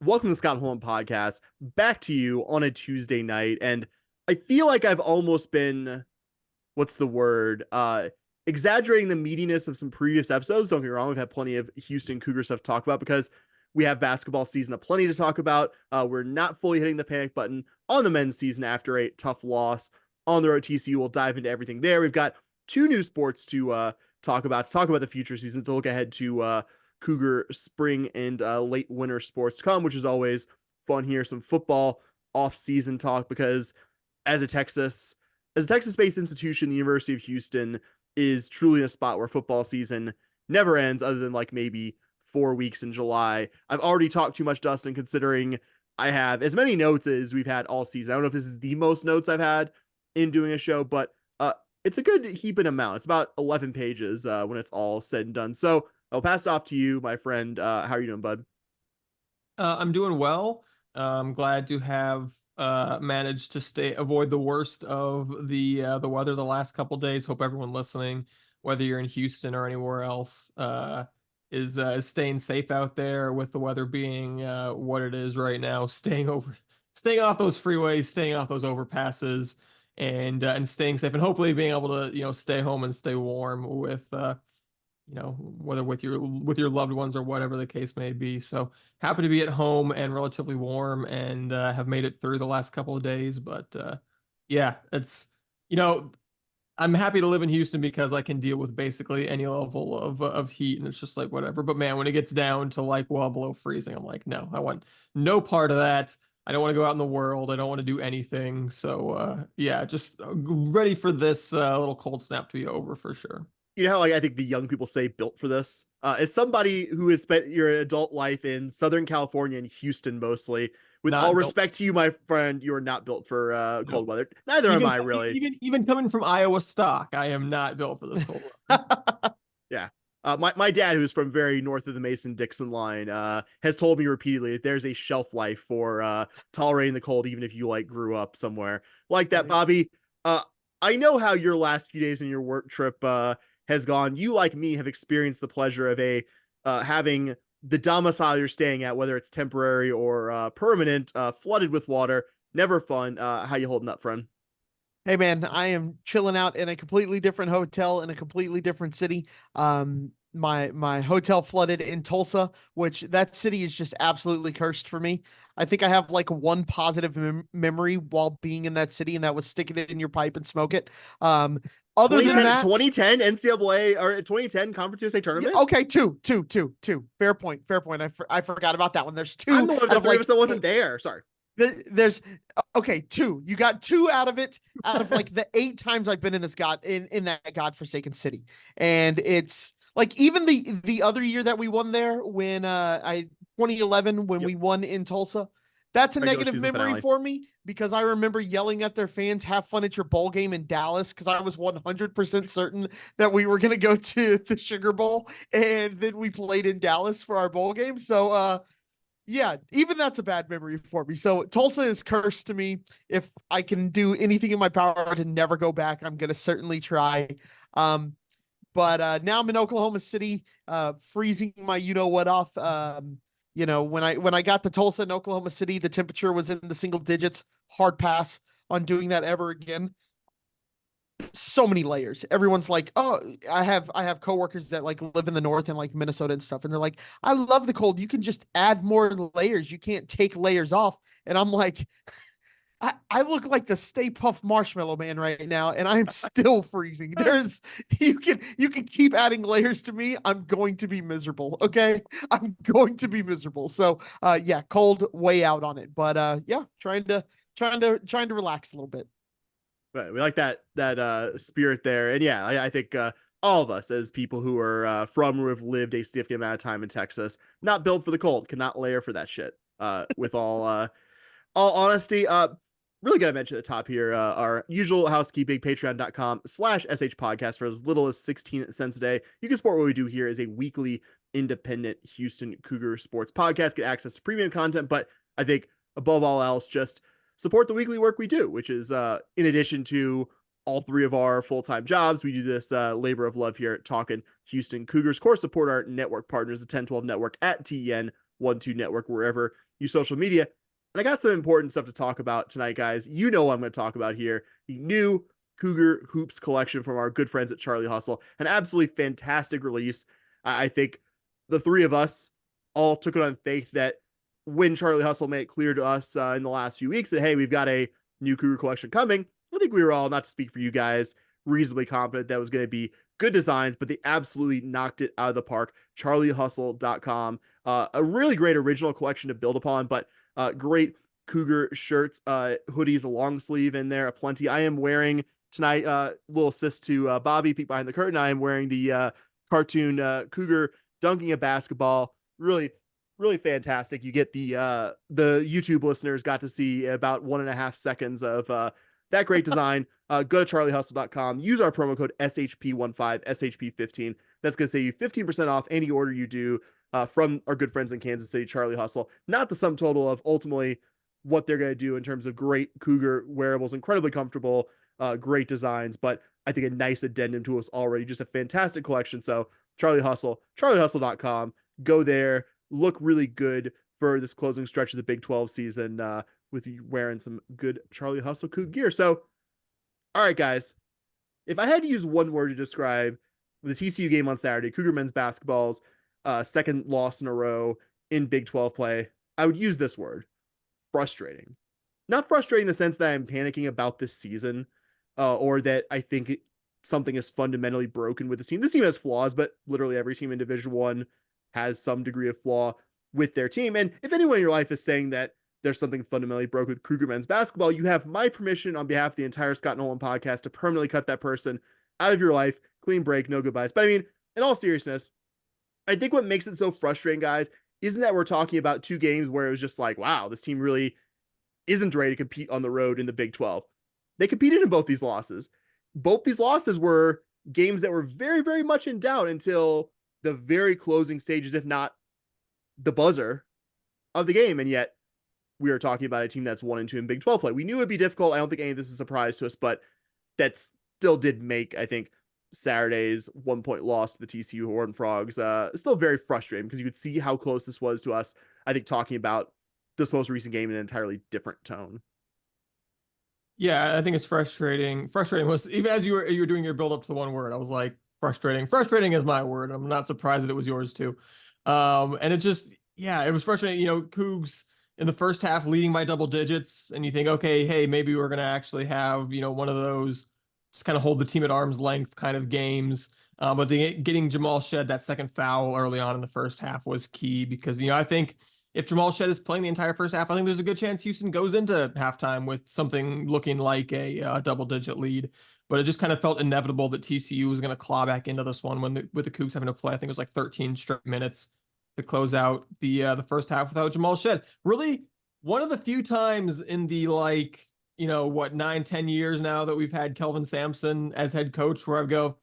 Welcome to the Scott Holland podcast. Back to you on a Tuesday night, and I feel like I've almost been, what's the word? Exaggerating the meatiness of some previous episodes. Don't get me wrong, we've had plenty of Houston Cougar stuff to talk about because we have basketball season aplenty to talk about. We're not fully hitting the panic button on the men's season after a tough loss on the road. TCU. We'll dive into everything there. We've got two new sports to talk about the future season, to look ahead to Cougar spring and late winter sports to come, which is always fun here. Some football off-season talk, because as a Texas-based institution, the University of Houston is truly in a spot where football season never ends, other than like maybe 4 weeks in July. I've already talked too much, Dustin, considering I have as many notes as we've had all season. I don't know if this is the most notes I've had in doing a show, but it's a good heaping amount. It's about 11 pages when it's all said and done. So I'll pass it off to you, my friend. How are you doing, bud? I'm doing well. I'm glad to have managed to avoid the worst of the weather the last couple days. Hope everyone listening, whether you're in Houston or anywhere else, is staying safe out there with the weather being what it is right now. Staying off those freeways, staying off those overpasses, and staying safe, and hopefully being able to stay home and stay warm with whether with your loved ones or whatever the case may be. So happy to be at home and relatively warm, and have made it through the last couple of days. But yeah, it's I'm happy to live in Houston because I can deal with basically any level of heat, and it's just like whatever. But man, when it gets down to like well below freezing, I'm like, no, I want no part of that. I don't want to go out in the world. I don't want to do anything. So yeah, just ready for this little cold snap to be over for sure. You know how, like, I think the young people say built for this? As somebody who has spent your adult life in Southern California and Houston mostly, with all Not built. respect to you, my friend, you are not built for No. cold weather. Neither am I, really. Even coming from Iowa stock, I am not built for this cold weather. Yeah. My dad, who's from very north of the Mason-Dixon line, has told me repeatedly that there's a shelf life for tolerating the cold, even if you like grew up somewhere like that, Bobby. I know how your last few days in your work trip has gone. You, like me, have experienced the pleasure of having the domicile you're staying at, whether it's temporary or permanent, flooded with water. Never fun. How you holding up, friend? Hey man, I am chilling out in a completely different hotel in a completely different city. My hotel flooded in Tulsa, which that city is just absolutely cursed for me. I think I have like one positive memory while being in that city, and that was sticking it in your pipe and smoke it. Other than 2010, that, 2010 NCAA or 2010 Conference USA yeah, tournament. okay, two. Fair point. Fair point. I forgot about that one. There's two. I'm the one of the three of us that wasn't there. Sorry. There's okay, two. You got two out of it, out of like the 8 times I've been in this in that godforsaken city. And it's like even the other year that we won there, when 2011, when Yep. we won in Tulsa, that's a Regular negative season memory finale. for me, because I remember yelling at their fans, "Have fun at your bowl game in Dallas," because I was 100% certain that we were gonna go to the Sugar Bowl, and then we played in Dallas for our bowl game. So yeah, even that's a bad memory for me. So Tulsa is cursed to me. If I can do anything in my power to never go back, I'm gonna certainly try. But now I'm in Oklahoma City, freezing my what off. When I got to Tulsa and Oklahoma City, the temperature was in the single digits. Hard pass on doing that ever again. So many layers. Everyone's like, "Oh, I have coworkers that like live in the north and like Minnesota and stuff, and they're like, I love the cold. You can just add more layers. You can't take layers off." And I'm like, I look like the Stay Puft Marshmallow Man right now, and I'm still freezing. There's you can keep adding layers to me. I'm going to be miserable. Okay, I'm going to be miserable. So yeah, cold, way out on it. But yeah, trying to relax a little bit. But we like that spirit there. And yeah, I think all of us, as people who are from or have lived a significant amount of time in Texas, not built for the cold, cannot layer for that shit. With all honesty, really got to mention at the top here our usual housekeeping: patreon.com/sh podcast. For as little as 16 cents a day, you can support what we do here as a weekly independent Houston Cougar sports podcast, get access to premium content, but I think above all else, just support the weekly work we do, which is in addition to all three of our full-time jobs. We do this labor of love here at Talking Houston Cougars. Of course, support our network partners, the 1012 network at TEN 12 Network, wherever you social media. And I got some important stuff to talk about tonight, guys. You know what I'm going to talk about here. The new Cougar Hoops collection from our good friends at Charlie Hustle. An absolutely fantastic release. I think the three of us all took it on faith that when Charlie Hustle made it clear to us in the last few weeks that, hey, we've got a new Cougar collection coming, I think we were all, not to speak for you guys, reasonably confident that was going to be good designs, but they absolutely knocked it out of the park. CharlieHustle.com. A really great original collection to build upon, but great Cougar shirts, hoodies, a long sleeve in there, aplenty. I am wearing tonight, little assist to Bobby, peek behind the curtain. I am wearing the cartoon Cougar dunking a basketball. Really, really fantastic. You get the YouTube listeners got to see about 1.5 seconds of that great design. Go to charliehustle.com. Use our promo code SHP15, SHP15. That's going to save you 15% off any order you do from our good friends in Kansas City, Charlie Hustle. Not the sum total of ultimately what they're going to do in terms of great Cougar wearables, incredibly comfortable, great designs, but I think a nice addendum to us already. Just a fantastic collection. So Charlie Hustle, charliehustle.com. Go there. Look really good for this closing stretch of the Big 12 season with you wearing some good Charlie Hustle Cougar gear. So, all right, guys, if I had to use one word to describe the TCU game on Saturday, Cougar men's basketball's second loss in a row in Big 12 play, I would use this word: frustrating. Not frustrating in the sense that I'm panicking about this season or that I think something is fundamentally broken with this team. This team has flaws, but literally every team in Division One has some degree of flaw with their team. And if anyone in your life is saying that there's something fundamentally broke with Cougar men's basketball, you have my permission on behalf of the entire Scott Nolan podcast to permanently cut that person out of your life. Clean break, no goodbyes. But I mean, in all seriousness, I think what makes it so frustrating, guys, isn't that we're talking about two games where it was just like, wow, this team really isn't ready to compete on the road in the Big 12. They competed in both these losses. Both these losses were games that were very, very much in doubt until the very closing stages, if not the buzzer of the game. And yet we are talking about a team that's 1-2 in Big 12 play. We knew it'd be difficult. I don't think any of this is a surprise to us, but that still did make, I think, Saturday's 1-point loss to the TCU Horned Frogs still very frustrating, because you could see how close this was to us, I think, talking about this most recent game in an entirely different tone. Yeah, I think it's frustrating. Frustrating was, even as you were doing your build up to the one word, I was like, frustrating. Frustrating is my word. I'm not surprised that it was yours too. And it just, yeah, it was frustrating. You know, Cougs in the first half leading by double digits, and you think, okay, hey, maybe we're gonna actually have, you know, one of those just kind of hold the team at arm's length kind of games. But getting Jamal Shed that second foul early on in the first half was key, because, you know, I think if Jamal Shed is playing the entire first half, I think there's a good chance Houston goes into halftime with something looking like a double-digit lead. But it just kind of felt inevitable that TCU was going to claw back into this one with the Cougs having to play. I think it was like 13 straight minutes to close out the first half without Jamal Shed. Really, one of the few times in the, like, you know, what, 9-10 years now that we've had Kelvin Sampson as head coach, where I go,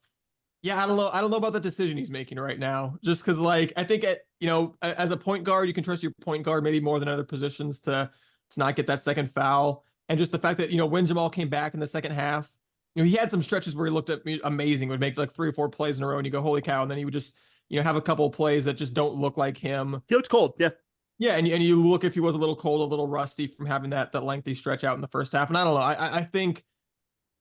yeah, I don't know about the decision he's making right now. Just because, like, I think you know, as a point guard, you can trust your point guard maybe more than other positions to not get that second foul. And just the fact that, you know, when Jamal came back in the second half, you know, he had some stretches where he looked at me amazing, would make like 3 or 4 plays in a row, and you go, holy cow. And then he would just, you know, have a couple of plays that just don't look like him. He looks cold, yeah. Yeah, and you look, if he was a little cold, a little rusty from having that lengthy stretch out in the first half. And I don't know, I think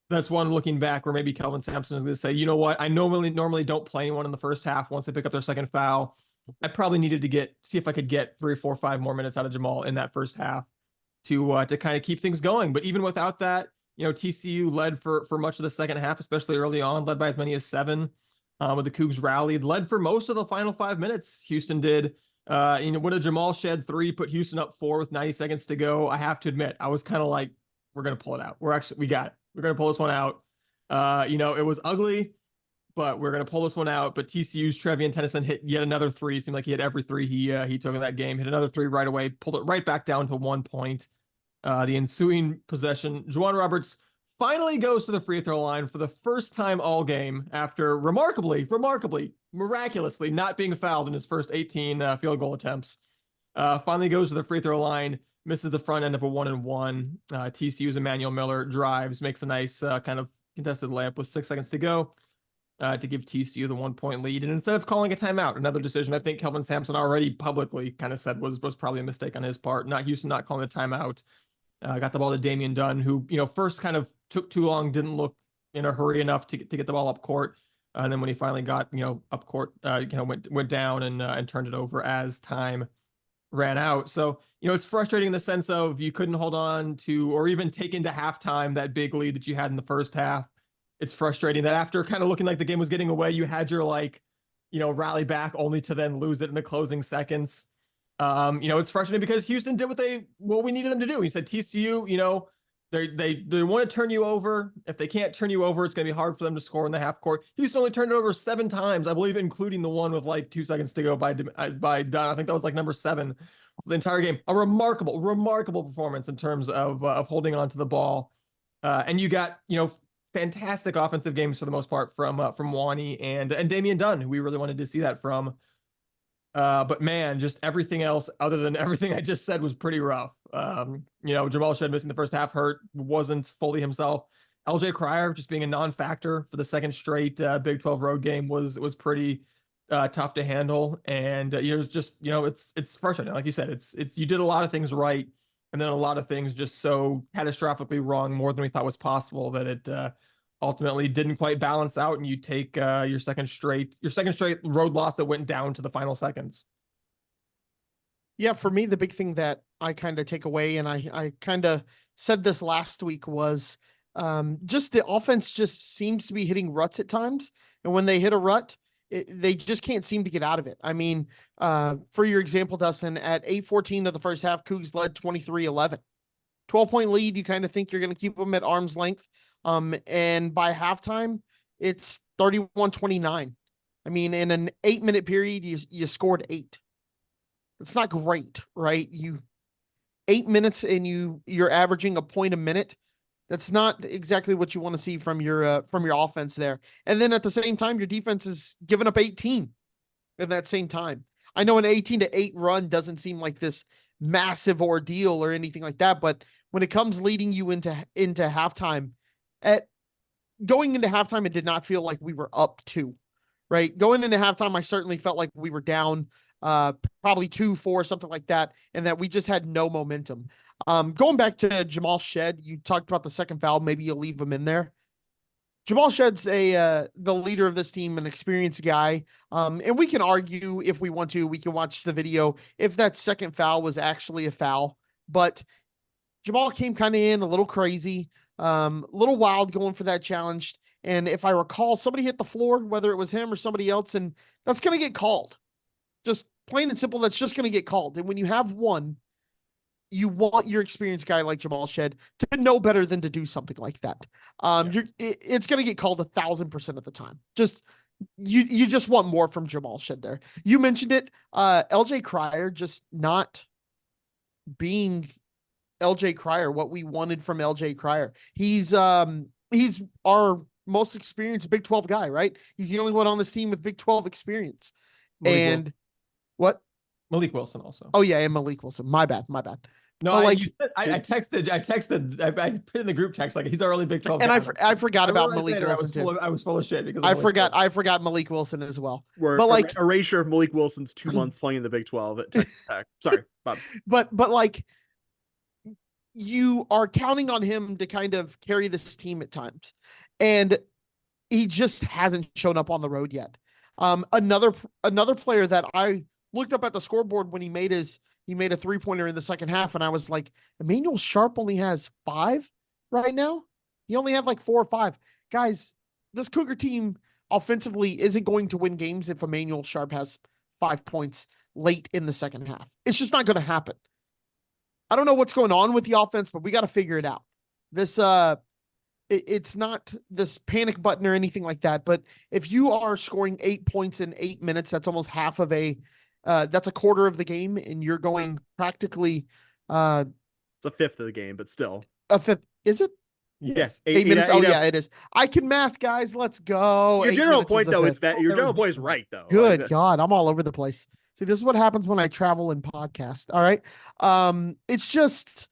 that's one looking back where maybe Kelvin Sampson is going to say, you know what, I normally don't play anyone in the first half once they pick up their second foul. I probably needed to see if I could get 3, 4, 5 more minutes out of Jamal in that first half to kind of keep things going. But even without that, you know, TCU led for much of the second half, especially early on, led by as many as 7. With the Cougs rallied, led for most of the final 5 minutes. Houston did. You know, when a Jamal Shed 3 put Houston up 4 with 90 seconds to go, I have to admit, I was kind of like, we're going to pull it out. We got it. We're going to pull this one out. You know, it was ugly, but we're going to pull this one out. But TCU's Trevian Tennyson hit yet another 3. It seemed like he hit every 3 he took in that game. Hit another 3 right away, pulled it right back down to 1 point. The ensuing possession, Juwan Roberts finally goes to the free throw line for the first time all game after miraculously not being fouled in his first 18 field goal attempts. Finally goes to the free throw line, misses the front end of a 1-and-1. TCU's Emmanuel Miller drives, makes a nice kind of contested layup with 6 seconds to go. to give TCU the 1-point lead. And instead of calling a timeout, another decision I think Kelvin Sampson already publicly kind of said was probably a mistake on his part. Houston not calling the timeout. Got the ball to Damian Dunn, who, first kind of took too long, didn't look in a hurry enough to get the ball up court. And then when he finally got, up court, went down and turned it over as time ran out. So, it's frustrating in the sense of you couldn't hold on to or even take into halftime that big lead that you had in the first half. It's frustrating that after kind of looking like the game was getting away, you had your rally back only to then lose it in the closing seconds. It's frustrating because Houston did what we needed them to do. He said TCU, they want to turn you over. If they can't turn you over, it's going to be hard for them to score in the half court. Houston only turned it over 7 times, I believe, including the one with 2 seconds to go by Dunn. I think that was number 7 the entire game. A remarkable performance in terms of holding on to the ball. And you got, fantastic offensive games for the most part from Wani and Damian Dunn, who we really wanted to see that from. But man, just everything else other than everything I just said was pretty rough. Jamal Shead missing the first half hurt, wasn't fully himself. LJ Cryer just being a non-factor for the second straight Big 12 road game was pretty tough to handle. And it's frustrating. Like you said, it's you did a lot of things right, and then a lot of things just so catastrophically wrong, more than we thought was possible, that it ultimately didn't quite balance out, and you take your second straight road loss that went down to the final seconds. Yeah, for me, the big thing that I kind of take away, and I kind of said this last week, was just the offense just seems to be hitting ruts at times. And when they hit a rut, they just can't seem to get out of it. I mean, for your example, Dustin, at 8:14 of the first half, Cougs led 23-11. 12-point lead, you kind of think you're going to keep them at arm's length. And by halftime, it's 31-29. I mean, in an 8-minute period, you scored 8. It's not great, right? 8 minutes and you're averaging a point a minute. That's not exactly what you want to see from your offense there. And then at the same time, your defense is giving up 18 in that same time. I know an 18-8 run doesn't seem like this massive ordeal or anything like that, but when it comes leading you into halftime, going into halftime, it did not feel like we were up 2, right? Going into halftime, I certainly felt like we were down probably 2-4, something like that, and that we just had no momentum. Going back to Jamal Shead, you talked about the second foul. Maybe you'll leave him in there. Jamal Shead's the leader of this team, an experienced guy. And we can argue if we want to. We can watch the video if that second foul was actually a foul. But Jamal came kind of in a little crazy, a little wild going for that challenge. And if I recall, somebody hit the floor, whether it was him or somebody else, and that's going to get called. Just plain and simple, that's just going to get called. And when you have one, you want your experienced guy like Jamal Shead to know better than to do something like that. It's going to get called 1,000% of the time. Just you just want more from Jamal Shead there. You mentioned it, LJ Cryer just not being LJ Cryer, what we wanted from LJ Cryer. He's our most experienced Big 12 guy, right? He's the only one on this team with Big 12 experience. What? Malik Wilson also. Oh yeah, and Malik Wilson. My bad. No, I texted. I put in the group text he's our early Big 12. And I forgot about Malik Wilson too. I was full of shit because I forgot Malik Wilson as well. But erasure of Malik Wilson's 2 months playing in the Big 12 at Texas Tech. Sorry, Bob. But you are counting on him to kind of carry this team at times, and he just hasn't shown up on the road yet. Another player that I looked up at the scoreboard when he made a 3-pointer in the second half, and I was like, Emmanuel Sharp only has 5 right now. He only had 4 or 5. Guys, this Cougar team offensively isn't going to win games if Emmanuel Sharp has 5 points late in the second half. It's just not going to happen. I don't know what's going on with the offense, but we got to figure it out. This, it's not this panic button or anything like that, but if you are scoring 8 points in 8 minutes, that's almost half of that's a quarter of the game, and you're going practically it's a fifth of the game, but still a fifth. Is it? Yes. 8 minutes. Yeah, it is. I can math, guys. Let's go. Your general point though is your general point is right though. Good God, I'm all over the place. See, this is what happens when I travel and podcast. All right. It's just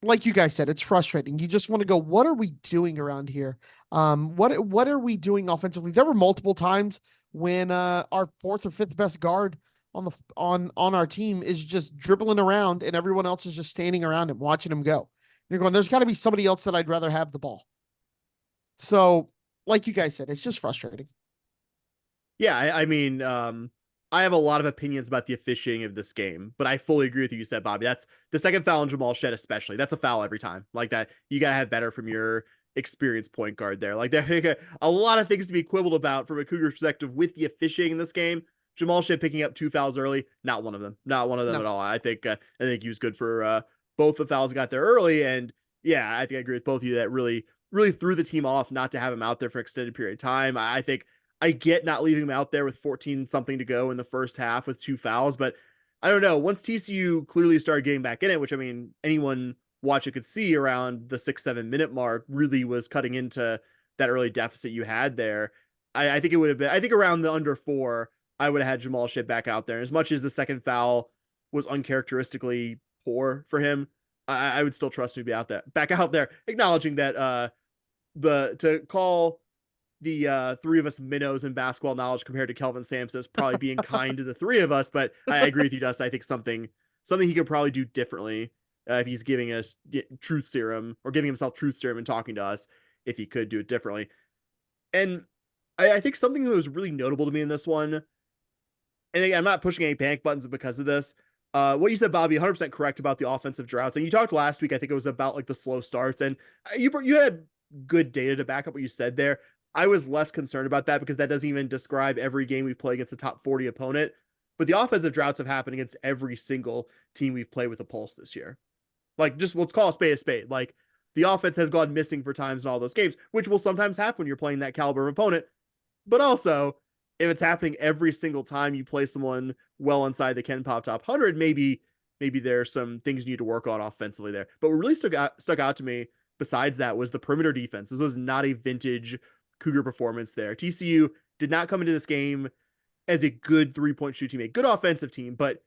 like you guys said, it's frustrating. You just want to go, what are we doing around here? What are we doing offensively? There were multiple times when our fourth or fifth best guard on our team is just dribbling around and everyone else is just standing around him watching him go. You're going, there's got to be somebody else that I'd rather have the ball. So, like you guys said, it's just frustrating. Yeah, I mean, I have a lot of opinions about the officiating of this game, but I fully agree with you said, Bobby. That's the second foul on Jamal Shed, especially. That's a foul every time. Like that, you gotta have better from your experienced point guard there. Like there, a lot of things to be quibbled about from a Cougar perspective with the officiating in this game. Jamal Shed picking up 2 fouls early, not one of them, not one of them No. at all. I think he was good for both the fouls got there early, and yeah, I think I agree with both of you that really threw the team off not to have him out there for an extended period of time. I think I get not leaving him out there with 14 something to go in the first half with 2 fouls, but I don't know. Once TCU clearly started getting back in it, which I mean, anyone watch it could see around the 6-7 minute mark really was cutting into that early deficit you had there. I think it would have been, I think around the under 4, I would have had Jamal Shit back out there. As much as the second foul was uncharacteristically poor for him, I would still trust him to be out there, back out there, acknowledging that to call the three of us minnows in basketball knowledge compared to Kelvin Sampson is probably being kind to the three of us, but I agree with you, Dustin. I think something he could probably do differently if he's giving us truth serum or giving himself truth serum and talking to us, if he could do it differently. And I think something that was really notable to me in this one, and again, I'm not pushing any panic buttons because of this. What you said, Bobby, 100% correct about the offensive droughts. And you talked last week, I think it was about like the slow starts, and you had good data to back up what you said there. I was less concerned about that because that doesn't even describe every game we've played against a top 40 opponent. But the offensive droughts have happened against every single team we've played with a pulse this year. Like, just let's call a spade a spade. Like, the offense has gone missing for times in all those games, which will sometimes happen when you're playing that caliber of opponent. But also, if it's happening every single time you play someone well inside the Ken Pop top 100, maybe there's some things you need to work on offensively there. But what really stuck out to me besides that was the perimeter defense. This was not a vintage Cougar performance there. TCU did not come into this game as a good 3-point shooting team, a good offensive team, but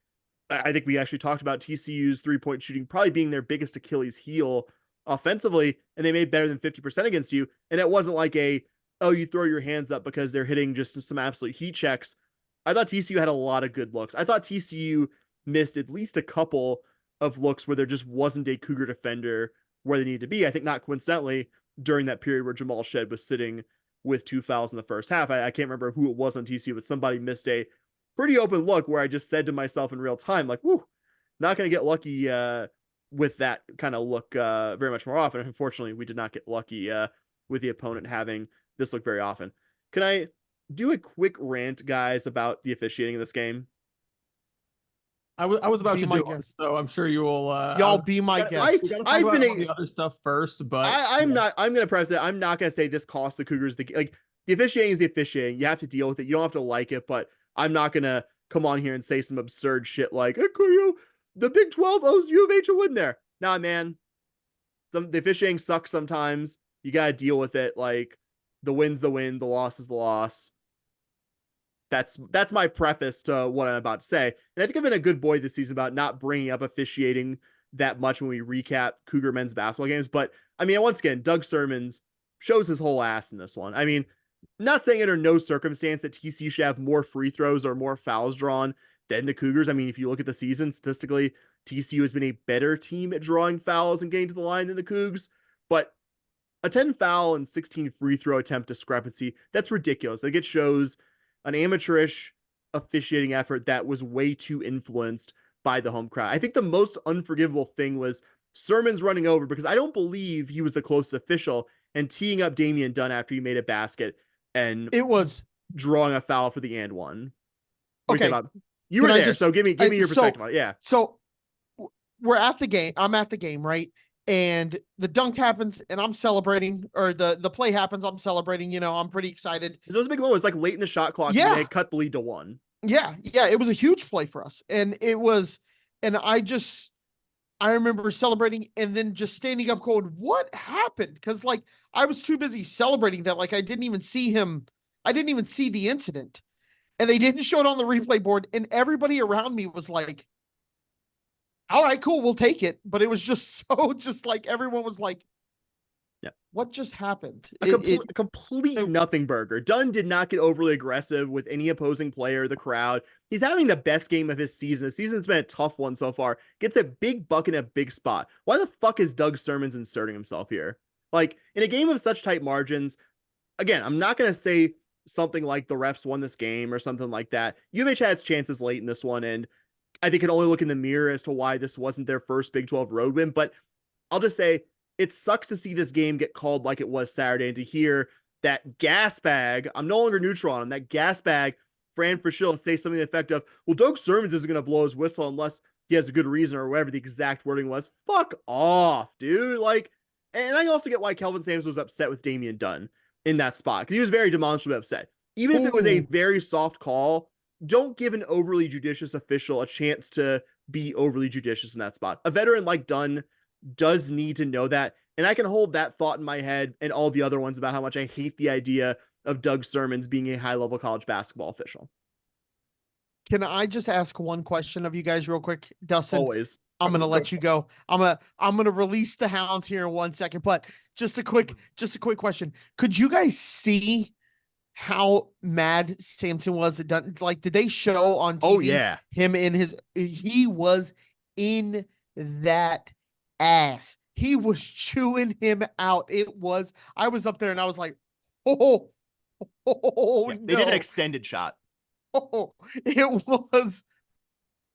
I think we actually talked about TCU's 3-point shooting probably being their biggest Achilles heel offensively, and they made better than 50% against you. And it wasn't like you throw your hands up because they're hitting just some absolute heat checks. I thought TCU had a lot of good looks. I thought TCU missed at least a couple of looks where there just wasn't a Cougar defender where they needed to be. I think not coincidentally during that period where Jamal Shed was sitting with 2 fouls in the first half. I can't remember who it was on TCU, but somebody missed a pretty open look where I just said to myself in real time, like, whoo, not going to get lucky with that kind of look very much more often. Unfortunately, we did not get lucky with the opponent having this look very often. Can I do a quick rant, guys, about the officiating of this game? I was about Be to my do it, guest. so I'm sure you will. Y'all be my guest. We gotta talk I've about been all the other stuff first, but I'm not. I'm gonna press it. I'm not gonna say this cost the Cougars the officiating is the officiating. You have to deal with it. You don't have to like it, but I'm not gonna come on here and say some absurd shit like the Big 12 owes U of H a win there. Nah, man. The officiating sucks sometimes. You gotta deal with it. Like the win's the win, the loss is the loss. That's my preface to what I'm about to say. And I think I've been a good boy this season about not bringing up officiating that much when we recap Cougar men's basketball games. But I mean, once again, Doug Sirmons shows his whole ass in this one. I mean, not saying under no circumstance that TCU should have more free throws or more fouls drawn than the Cougars. I mean, if you look at the season statistically, TCU has been a better team at drawing fouls and getting to the line than the Cougs. But a 10 foul and 16 free throw attempt discrepancy, that's ridiculous. Like, it shows an amateurish officiating effort that was way too influenced by the home crowd. I think the most unforgivable thing was Sirmons running over because I don't believe he was the closest official and teeing up Damian Dunn after he made a basket and It was drawing a foul for the and one. What do you say okay. about you were Can I there, just- so give me your perspective on it. Yeah. So we're at the game. I'm at the game, right? And the dunk happens, and I'm celebrating, or the play happens. I'm celebrating. I'm pretty excited. It was a big moment. It was like late in the shot clock. Yeah. And they cut the lead to 1. Yeah, it was a huge play for us, and I remember celebrating and then just standing up, going, "What happened?" Because like I was too busy celebrating that, like I didn't even see him. I didn't even see the incident, and they didn't show it on the replay board, and everybody around me was like, all right, cool, we'll take it. But it was just so, just like everyone was like, yeah, what just happened? A complete nothing burger. Dunn did not get overly aggressive with any opposing player, the crowd. He's having the best game of his season. The season's been a tough one so far. Gets a big buck in a big spot. Why the fuck is Doug Sirmons inserting himself here? Like, in a game of such tight margins, again, I'm not going to say something like the refs won this game or something like that. UMH had its chances late in this one, and I think can only look in the mirror as to why this wasn't their first Big 12 road win. But I'll just say it sucks to see this game get called like it was Saturday and to hear that gas bag. I'm no longer neutral on him. That gas bag, Fran Frischel, say something to the effect of, well, Doug Sirmons isn't going to blow his whistle unless he has a good reason or whatever the exact wording was. Fuck off, dude. Like, and I also get why Kelvin Sampson was upset with Damian Dunn in that spot because he was very demonstrably upset. Even if it was a very soft call, don't give an overly judicious official a chance to be overly judicious in that spot. A veteran like Dunn does need to know that. And I can hold that thought in my head and all the other ones about how much I hate the idea of Doug Sirmons being a high-level college basketball official. Can I just ask one question of you guys real quick? Dustin, always. I'm gonna let you go. I'm gonna release the hounds here in 1 second, but just a quick question. Could you guys see how mad Sampson was? Like, did they show on TV? Oh yeah, him in his, he was in that ass. He was chewing him out. I was up there and I was like, oh, yeah, they did an extended shot. Oh, it was.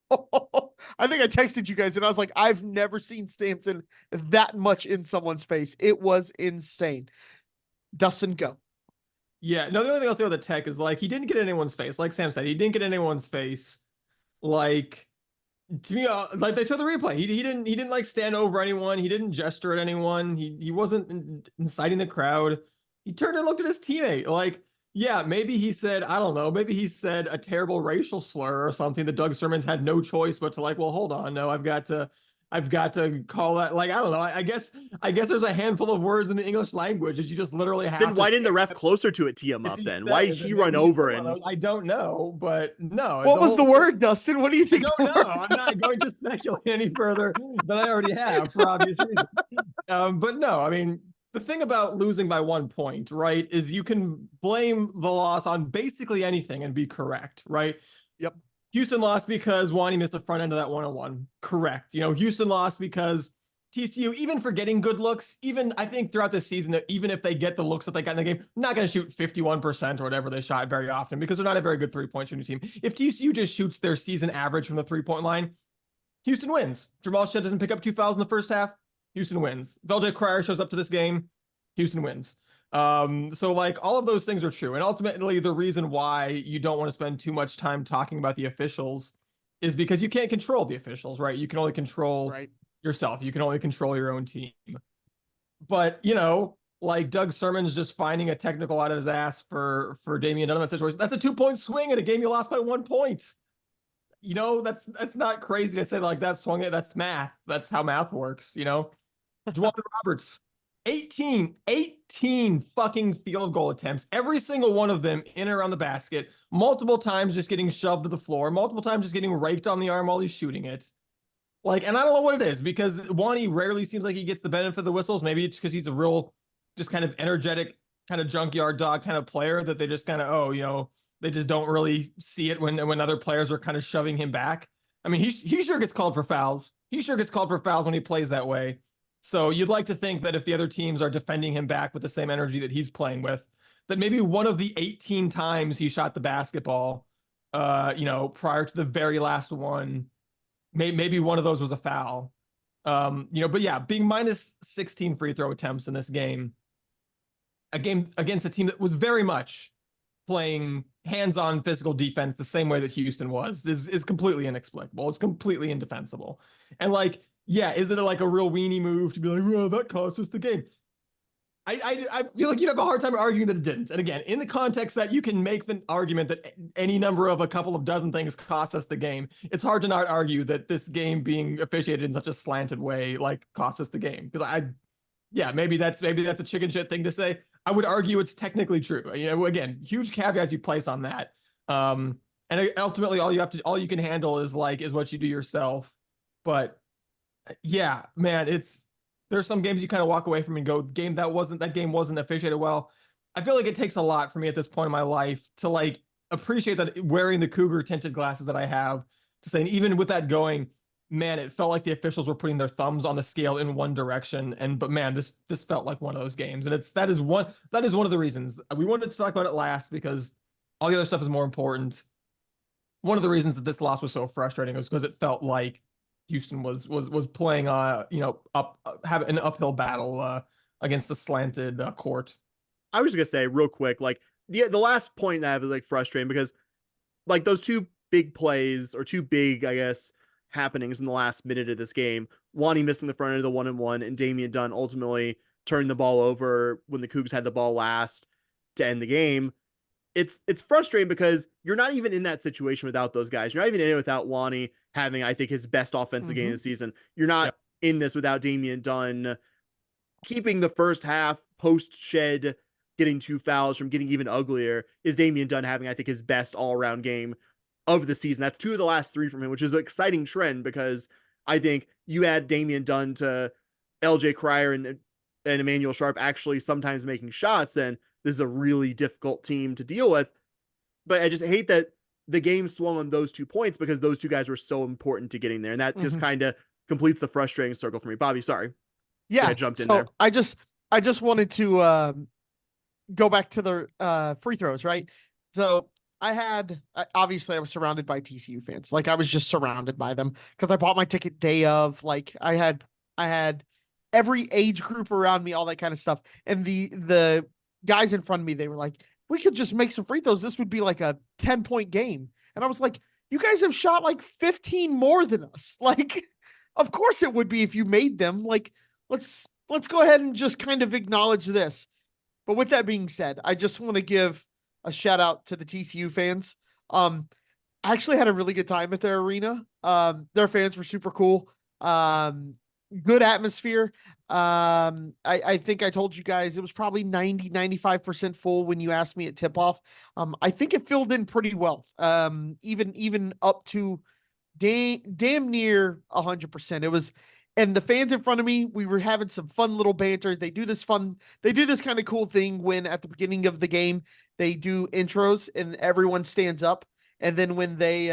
Oh, I think I texted you guys and I was like, I've never seen Sampson that much in someone's face. It was insane. Dustin, go. Yeah, no, the only thing I'll say with the tech is like he didn't get in anyone's face. Like Sam said, he didn't get in anyone's face. Like, to me, like they showed the replay. He didn't like stand over anyone. He didn't gesture at anyone. He wasn't inciting the crowd. He turned and looked at his teammate. Like, yeah, maybe he said, I don't know, maybe he said a terrible racial slur or something that Doug Sirmons had no choice but to like, well, hold on, no, I've got to call that. Like, I don't know. I guess there's a handful of words in the English language that you just literally have. Then why didn't the ref closer to it tee him up then? Why did he run over and? I don't know, but no. What was the word, Dustin? What do you think? I don't know. I'm not going to speculate any further than I already have for obvious reasons. But no, I mean, the thing about losing by 1 point, right, is you can blame the loss on basically anything and be correct, right? Yep. Houston lost because Wani missed the front end of that 1-on-1. Correct. You know, Houston lost because TCU, even for getting good looks, even I think throughout the season, that even if they get the looks that they got in the game, not going to shoot 51% or whatever they shot very often because they're not a very good three-point shooting team. If TCU just shoots their season average from the three-point line, Houston wins. Jamal Shead doesn't pick up 2 fouls in the first half. Houston wins. If LJ Cryer shows up to this game, Houston wins. So like all of those things are true. And ultimately the reason why you don't want to spend too much time talking about the officials is because you can't control the officials, right? You can only control yourself. You can only control your own team. But, you know, like Doug Sirmons just finding a technical out of his ass for Damian Dunn in that situation. That's a 2-point swing in a game you lost by 1 point. You know, that's not crazy to say like that swung it. That's math. That's how math works, you know? Juwan Roberts, 18 fucking field goal attempts, every single one of them in and around the basket, multiple times just getting shoved to the floor, multiple times just getting raked on the arm while he's shooting it. Like, and I don't know what it is because Wani rarely seems like he gets the benefit of the whistles. Maybe it's because he's a real, just kind of energetic, kind of junkyard dog kind of player that they just kind of, oh, you know, they just don't really see it when other players are kind of shoving him back. I mean, he sure gets called for fouls. He sure gets called for fouls when he plays that way. So you'd like to think that if the other teams are defending him back with the same energy that he's playing with, that maybe one of the 18 times he shot the basketball, you know, prior to the very last one, maybe one of those was a foul. You know, but yeah, being minus 16 free throw attempts in this game, a game against a team that was very much playing hands-on physical defense the same way that Houston was is completely inexplicable. It's completely indefensible. And like, yeah, is it like a real weenie move to be like, well, that cost us the game? I feel like you'd have a hard time arguing that it didn't. And again, in the context that you can make the argument that any number of a couple of dozen things cost us the game, it's hard to not argue that this game being officiated in such a slanted way, like, cost us the game. Because yeah, maybe that's a chicken shit thing to say. I would argue it's technically true. You know, again, huge caveats you place on that. And ultimately all you can handle is what you do yourself. But Yeah, man, there's some games you kind of walk away from and go, that game wasn't officiated well. I feel like it takes a lot for me at this point in my life to like appreciate that wearing the Cougar tinted glasses that I have to say, and even with that going, man, it felt like the officials were putting their thumbs on the scale in one direction. But man, this felt like one of those games. And that is one of the reasons we wanted to talk about it last, because all the other stuff is more important. One of the reasons that this loss was so frustrating was because it felt like Houston was playing have an uphill battle against the slanted court. I was just gonna say real quick, like the last point that I have is like frustrating because like those two big plays or two big, I guess, happenings in the last minute of this game, Wani missing the front end of the 1-and-1 and Damian Dunn ultimately turning the ball over when the Cougs had the ball last to end the game. It's frustrating because you're not even in that situation without those guys. You're not even in it without Wani having, I think, his best offensive game of the season. You're not in this without Damian Dunn keeping the first half post shed getting 2 fouls from getting even uglier. Is Damian Dunn having, I think, his best all-around game of the season. That's 2 of the last 3 from him, which is an exciting trend because I think you add Damian Dunn to LJ Cryer and Emmanuel Sharp actually sometimes making shots, then this is a really difficult team to deal with. But I just hate that the game swung on those 2 points because those 2 guys were so important to getting there. And that just kind of completes the frustrating circle for me. Bobby, sorry. Yeah. I jumped in there. I just wanted to go back to the free throws, right? So obviously I was surrounded by TCU fans. Like I was just surrounded by them because I bought my ticket day of. Like I had every age group around me, all that kind of stuff. And the guys in front of me, they were like, we could just make some free throws. This would be like a 10-point game. And I was like, you guys have shot like 15 more than us. Like, of course it would be if you made them. Like, let's go ahead and just kind of acknowledge this. But with that being said, I just want to give a shout out to the TCU fans. I actually had a really good time at their arena. Their fans were super cool. Good atmosphere. I think I told you guys it was probably 95% full when you asked me at tip off. I think it filled in pretty well. Even up to damn near 100%. It was, and the fans in front of me, we were having some fun little banter. They do this kind of cool thing when at the beginning of the game, they do intros and everyone stands up. And then when they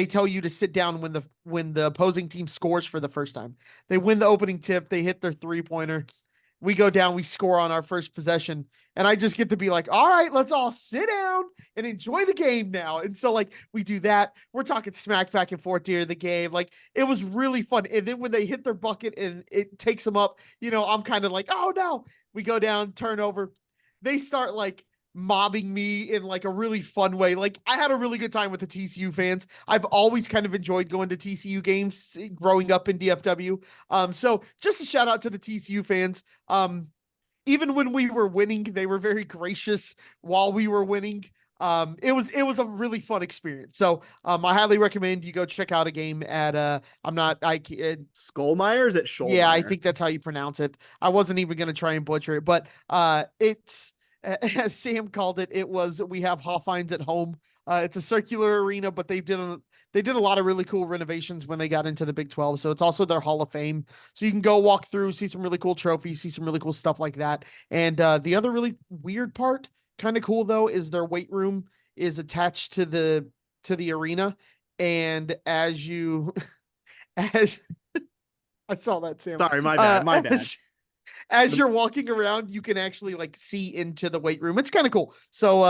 tell you to sit down when the opposing team scores for the first time, they win the opening tip, they hit their 3-pointer. We go down, we score on our first possession. And I just get to be like, all right, let's all sit down and enjoy the game now. And so like we do that. We're talking smack back and forth during the game. Like it was really fun. And then when they hit their bucket and it takes them up, I'm kind of like, oh no, we go down, turnover. They start like mobbing me in like a really fun way. Like I had a really good time with the TCU fans. I've always kind of enjoyed going to TCU games growing up in DFW. So just a shout out to the TCU fans. Even when we were winning, they were very gracious while we were winning. It was a really fun experience. So I highly recommend you go check out a game at Skullmeyer, is it Schollmeyer? Yeah, I think that's how you pronounce it. I wasn't even going to try and butcher it, but it's as Sam called it, we have Hoffines at home. It's a circular arena, but they did a lot of really cool renovations when they got into the Big 12. So it's also their Hall of Fame. So you can go walk through, see some really cool trophies, see some really cool stuff like that. And the other really weird part, kind of cool though, is their weight room is attached to the arena. And as I saw that, Sam. Sorry, my bad. As you're walking around, you can actually like see into the weight room. It's kind of cool. So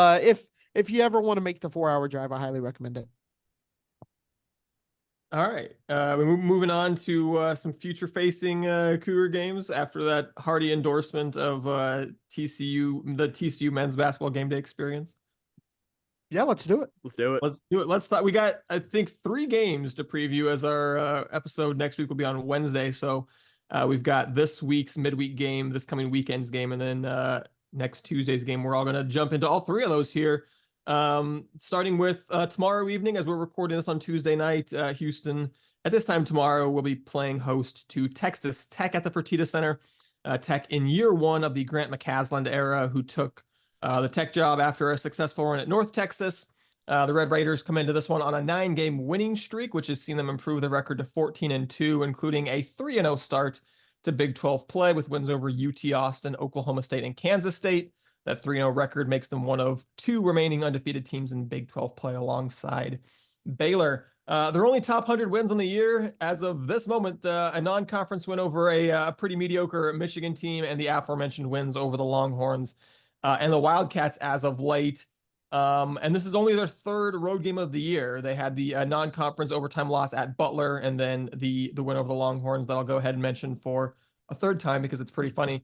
if you ever want to make the 4-hour drive, I highly recommend it. All right. We're moving on to some future facing Cougar games after that hearty endorsement of the TCU men's basketball game day experience. Yeah, let's do it. Let's do it. Let's start. We got, I think, 3 games to preview as our episode next week will be on Wednesday. So we've got this week's midweek game, this coming weekend's game, and then next Tuesday's game. We're all going to jump into all 3 of those here. Starting with tomorrow evening, as we're recording this on Tuesday night, Houston at this time tomorrow will be playing host to Texas Tech at the Fertitta Center. Tech in year 1 of the Grant McCasland era, who took the Tech job after a successful run at North Texas. The Red Raiders come into this one on a 9-game winning streak, which has seen them improve their record to 14-2, including a 3-0 start to Big 12 play with wins over UT Austin, Oklahoma State, and Kansas State. That 3-0 record makes them one of 2 remaining undefeated teams in Big 12 play alongside Baylor. Their only top 100 wins on the year as of this moment, a non-conference win over a pretty mediocre Michigan team, and the aforementioned wins over the Longhorns and the Wildcats as of late. And this is only their 3rd road game of the year. They had the non-conference overtime loss at Butler, and then the win over the Longhorns that I'll go ahead and mention for a 3rd time because it's pretty funny.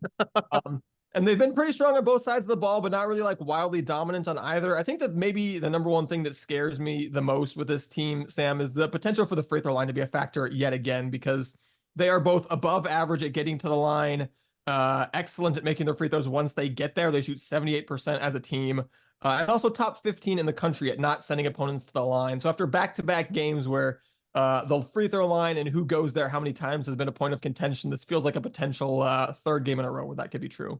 And they've been pretty strong on both sides of the ball, but not really like wildly dominant on either. I think that maybe the number one thing that scares me the most with this team, Sam, is the potential for the free throw line to be a factor yet again, because they are both above average at getting to the line, excellent at making their free throws once they get there. They shoot 78% as a team, and also top 15 in the country at not sending opponents to the line. So after back-to-back games where the free throw line and who goes there how many times has been a point of contention, this feels like a potential 3rd game in a row where that could be true.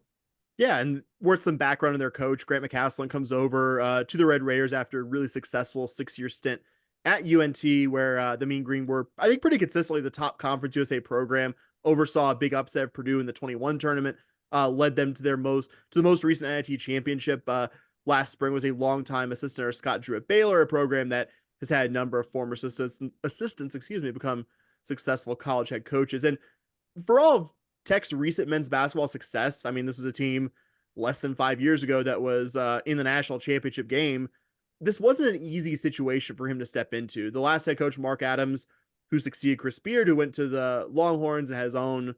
Yeah, and worth some background on their coach, Grant McCasland, comes over to the Red Raiders after a really successful 6-year stint at UNT, where the Mean Green were, I think, pretty consistently the top Conference USA program. Oversaw a big upset of Purdue in the 21 tournament, led them to the most recent NIT championship last spring. Was a longtime assistant under Scott Drew at Baylor, a program that has had a number of former assistants, become successful college head coaches. And for all of Tech's recent men's basketball success, I mean, this is a team less than 5 years ago that was in the national championship game. This wasn't an easy situation for him to step into. The last head coach, Mark Adams, who succeeded Chris Beard, who went to the Longhorns and had his own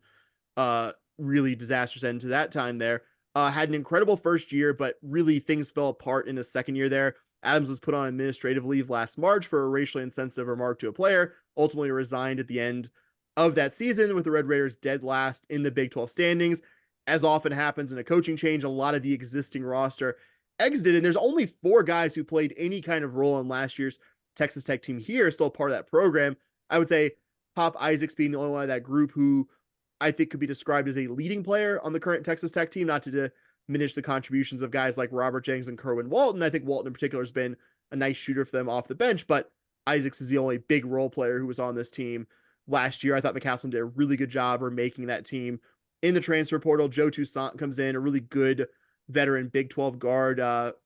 really disastrous end to that time there, had an incredible first year, but really things fell apart in his 2nd year there. Adams was put on administrative leave last March for a racially insensitive remark to a player, ultimately resigned at the end of that season, with the Red Raiders dead last in the Big 12 standings. As often happens in a coaching change, a lot of the existing roster exited, and there's only 4 guys who played any kind of role in last year's Texas Tech team here, still part of that program. I would say Pop Isaacs being the only one of that group who I think could be described as a leading player on the current Texas Tech team, not to diminish the contributions of guys like Robert Jennings and Kerwin Walton. I think Walton in particular has been a nice shooter for them off the bench, but Isaacs is the only big role player who was on this team last year. I thought McCasland did a really good job of making that team in the transfer portal. Joe Toussaint comes in, a really good veteran Big 12 guard,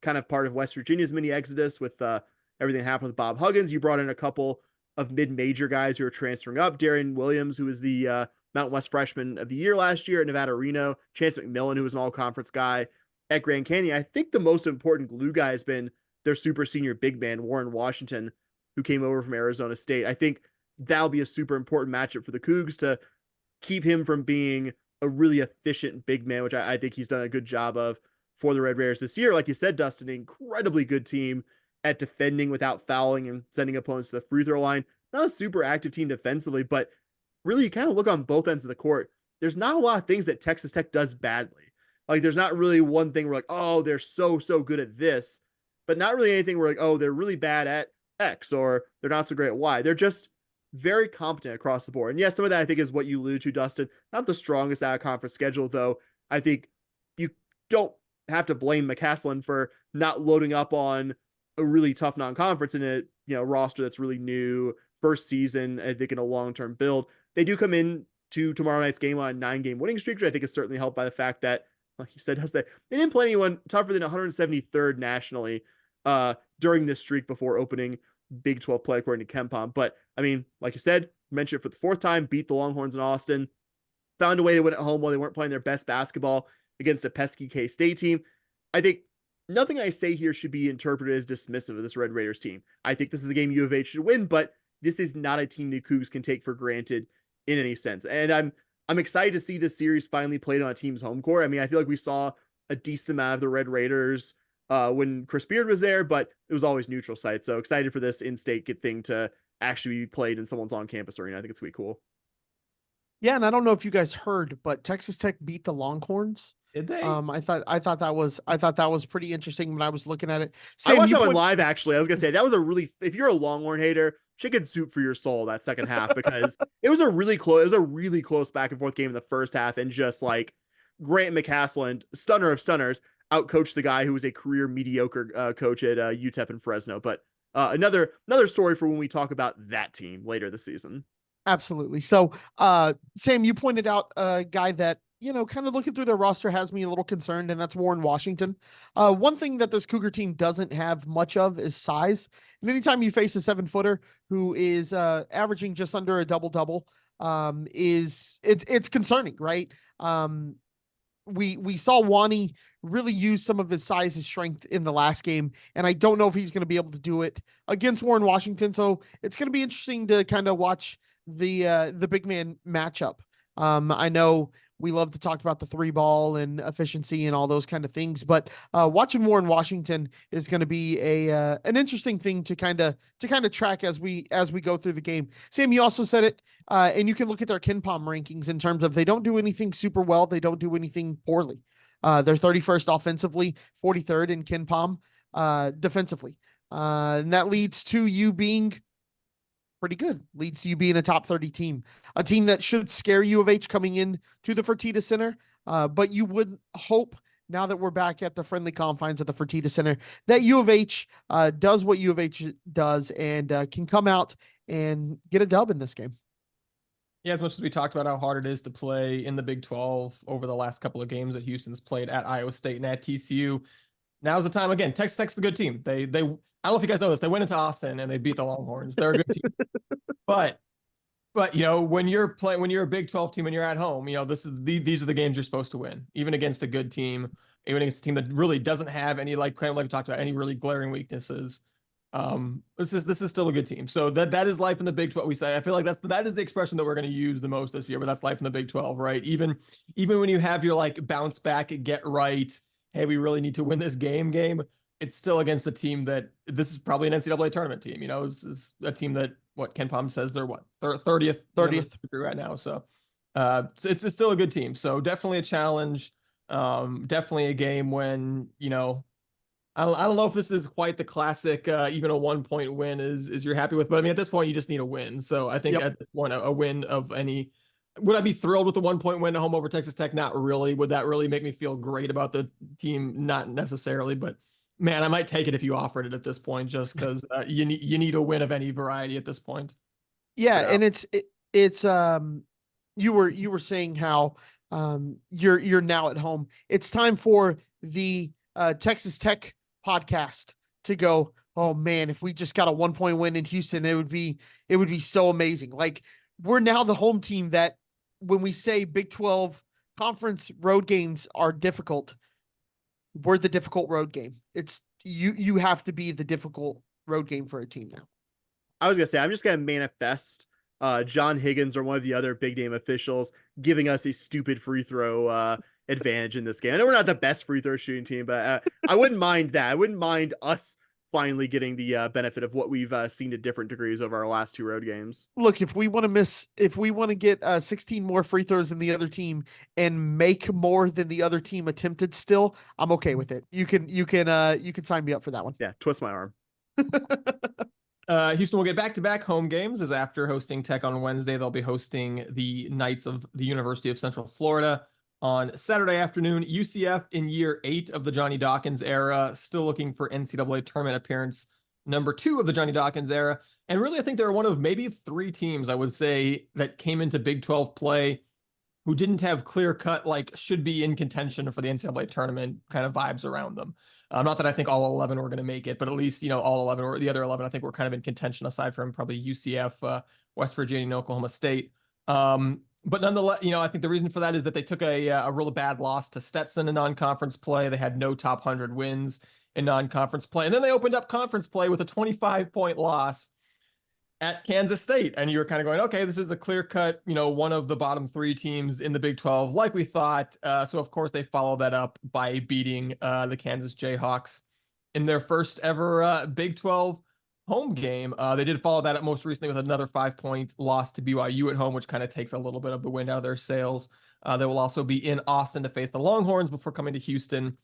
kind of part of West Virginia's mini exodus with everything that happened with Bob Huggins. You brought in a couple of mid-major guys who are transferring up. Darian Williams, who was the Mountain West Freshman of the Year last year at Nevada Reno. Chance McMillan, who was an all-conference guy at Grand Canyon. I think the most important glue guy has been their super senior big man, Warren Washington, who came over from Arizona State. I think that'll be a super important matchup for the Cougs to keep him from being a really efficient big man, which I think he's done a good job of for the Red Raiders this year. Like you said, Dustin, an incredibly good team at defending without fouling and sending opponents to the free throw line. Not a super active team defensively, but really you kind of look on both ends of the court. There's not a lot of things that Texas Tech does badly. Like there's not really one thing where like, oh, they're so good at this, but not really anything where like, oh, they're really bad at X or they're not so great at Y. They're just very competent across the board. And yes, some of that I think is what you alluded to, Dustin. Not the strongest out of conference schedule, though. I think you don't have to blame McCasland for not loading up on a really tough non-conference in a roster that's really new, first season, I think in a long-term build. They do come in to tomorrow night's game on a 9-game winning streak, which I think is certainly helped by the fact that, like you said, they didn't play anyone tougher than 173rd nationally during this streak before opening Big 12 play, according to KenPom. But I mean, like you said, mentioned it for the 4th time, beat the Longhorns in Austin, found a way to win at home while they weren't playing their best basketball against a pesky K-State team. I think nothing I say here should be interpreted as dismissive of this Red Raiders team. I think this is a game U of H should win, but this is not a team the Cougs can take for granted in any sense. And I'm excited to see this series finally played on a team's home court. I mean, I feel like we saw a decent amount of the Red Raiders when Chris Beard was there, but it was always neutral site. So excited for this in-state thing to actually be played in someone's on-campus arena. I think it's gonna be cool. Yeah, and I don't know if you guys heard, but Texas Tech beat the Longhorns. Did they? I thought that was pretty interesting when I was looking at it. I watched that one live, actually. I was gonna say that was if you're a Longhorn hater, chicken soup for your soul that second half, because it was a really close back and forth game in the first half, and just like Grant McCasland, stunner of stunners, outcoached the guy who was a career mediocre coach at UTEP and Fresno. But another story for when we talk about that team later this season. Absolutely. So, Sam, you pointed out a guy that, kind of looking through their roster has me a little concerned, and that's Warren Washington. One thing that this Cougar team doesn't have much of is size. And anytime you face a 7-footer who is averaging just under a double-double, it's concerning, right? We saw Wani really use some of his size and strength in the last game, and I don't know if he's going to be able to do it against Warren Washington. So it's going to be interesting to kind of watch the big man matchup. I know we love to talk about the 3-ball and efficiency and all those kind of things, but watching Warren Washington is going to be an interesting thing to kind of track as we go through the game. Sam, you also said it, and you can look at their KenPom rankings in terms of they don't do anything super well, they don't do anything poorly. They're 31st offensively, 43rd in KenPom defensively, and that leads to you being pretty good, leads to you being a top 30 team, a team that should scare U of H coming in to the Fertitta Center. But you would hope, now that we're back at the friendly confines of the Fertitta Center, that U of H does what U of H does and can come out and get a dub in this game. Yeah, as much as we talked about how hard it is to play in the Big 12 over the last couple of games that Houston's played at Iowa State and at TCU, now's the time. Again, Texas Tech's a good team. They I don't know if you guys know this. They went into Austin and they beat the Longhorns. They're a good team. But when you're a Big 12 team and you're at home, these are the games you're supposed to win, even against a good team, even against a team that really doesn't have any, like we talked about, any really glaring weaknesses. This is still a good team. So that is life in the Big 12. We say, I feel like that is the expression that we're going to use the most this year, but that's life in the Big 12, right? Even when you have your bounce back, get right, hey, we really need to win this game, it's still against a team that this is probably an NCAA tournament team. It's a team that KenPom says they're 30th right now. So it's still a good team. So definitely a challenge. Definitely a game when, I don't know if this is quite the classic, even a 1-point win is you're happy with, but I mean, at this point you just need a win. So I think at this point, a win of any, would I be thrilled with the 1-point win at home over Texas Tech? Not really. Would that really make me feel great about the team? Not necessarily, but man, I might take it if you offered it at this point, just because you need a win of any variety at this point. Yeah, and it's you were saying how you're now at home. It's time for the Texas Tech podcast to go, oh man, if we just got a 1-point win in Houston, it would be so amazing. Like, we're now the home team that when we say Big 12 conference road games are difficult, we're the difficult road game. It's you have to be the difficult road game for a team now. I was gonna say, I'm just gonna manifest John Higgins or one of the other big name officials giving us a stupid free throw advantage in this game. I know we're not the best free throw shooting team, but I wouldn't mind that. I wouldn't mind us finally getting the benefit of what we've seen to different degrees over our last 2 road games. Look, if we want to get 16 more free throws than the other team and make more than the other team attempted still, I'm okay with it. You can sign me up for that one. Yeah, twist my arm. Houston will get back-to-back home games, as after hosting Tech on Wednesday, they'll be hosting the Knights of the University of Central Florida on Saturday afternoon. UCF in year 8 of the Johnny Dawkins era, still looking for NCAA tournament appearance number 2 of the Johnny Dawkins era. And really, I think they're one of maybe 3 teams, I would say, that came into Big 12 play who didn't have clear-cut, should be in contention for the NCAA tournament kind of vibes around them. Not that I think all 11 were going to make it, but at least, all 11 or the other 11, I think were kind of in contention, aside from probably UCF, West Virginia, and Oklahoma State. But nonetheless, I think the reason for that is that they took a real bad loss to Stetson in non-conference play. They had no top 100 wins in non-conference play. And then they opened up conference play with a 25-point loss at Kansas State. And you were kind of going, okay, this is a clear-cut, one of the bottom 3 teams in the Big 12, like we thought. So, of course, they followed that up by beating the Kansas Jayhawks in their first ever Big 12 home game. They did follow that up most recently with another 5-point loss to BYU at home, which kind of takes a little bit of the wind out of their sails. They will also be in Austin to face the Longhorns before coming to Houston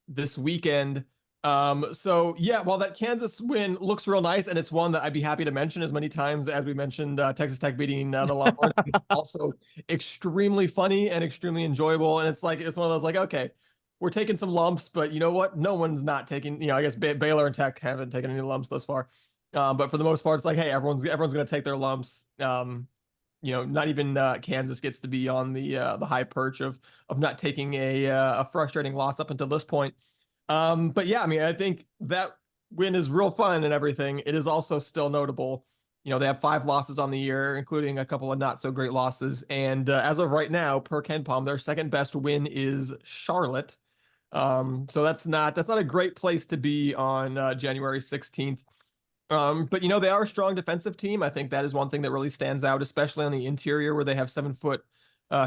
this weekend. So yeah, while that Kansas win looks real nice, and it's one that I'd be happy to mention as many times as we mentioned Texas Tech beating the Longhorns, it's also extremely funny and extremely enjoyable. And it's one of those okay, we're taking some lumps, but you know what? No one's not taking, I guess Baylor and Tech haven't taken any lumps thus far. But for the most part, it's like, hey, everyone's going to take their lumps. Not even Kansas gets to be on the high perch of not taking a frustrating loss up until this point. But yeah, I mean, I think that win is real fun and everything. It is also still notable. They have 5 losses on the year, including a couple of not so great losses. And as of right now, per KenPom, their second best win is Charlotte. So that's not a great place to be on January 16th. But they are a strong defensive team. I think that is one thing that really stands out, especially on the interior where they have 7-foot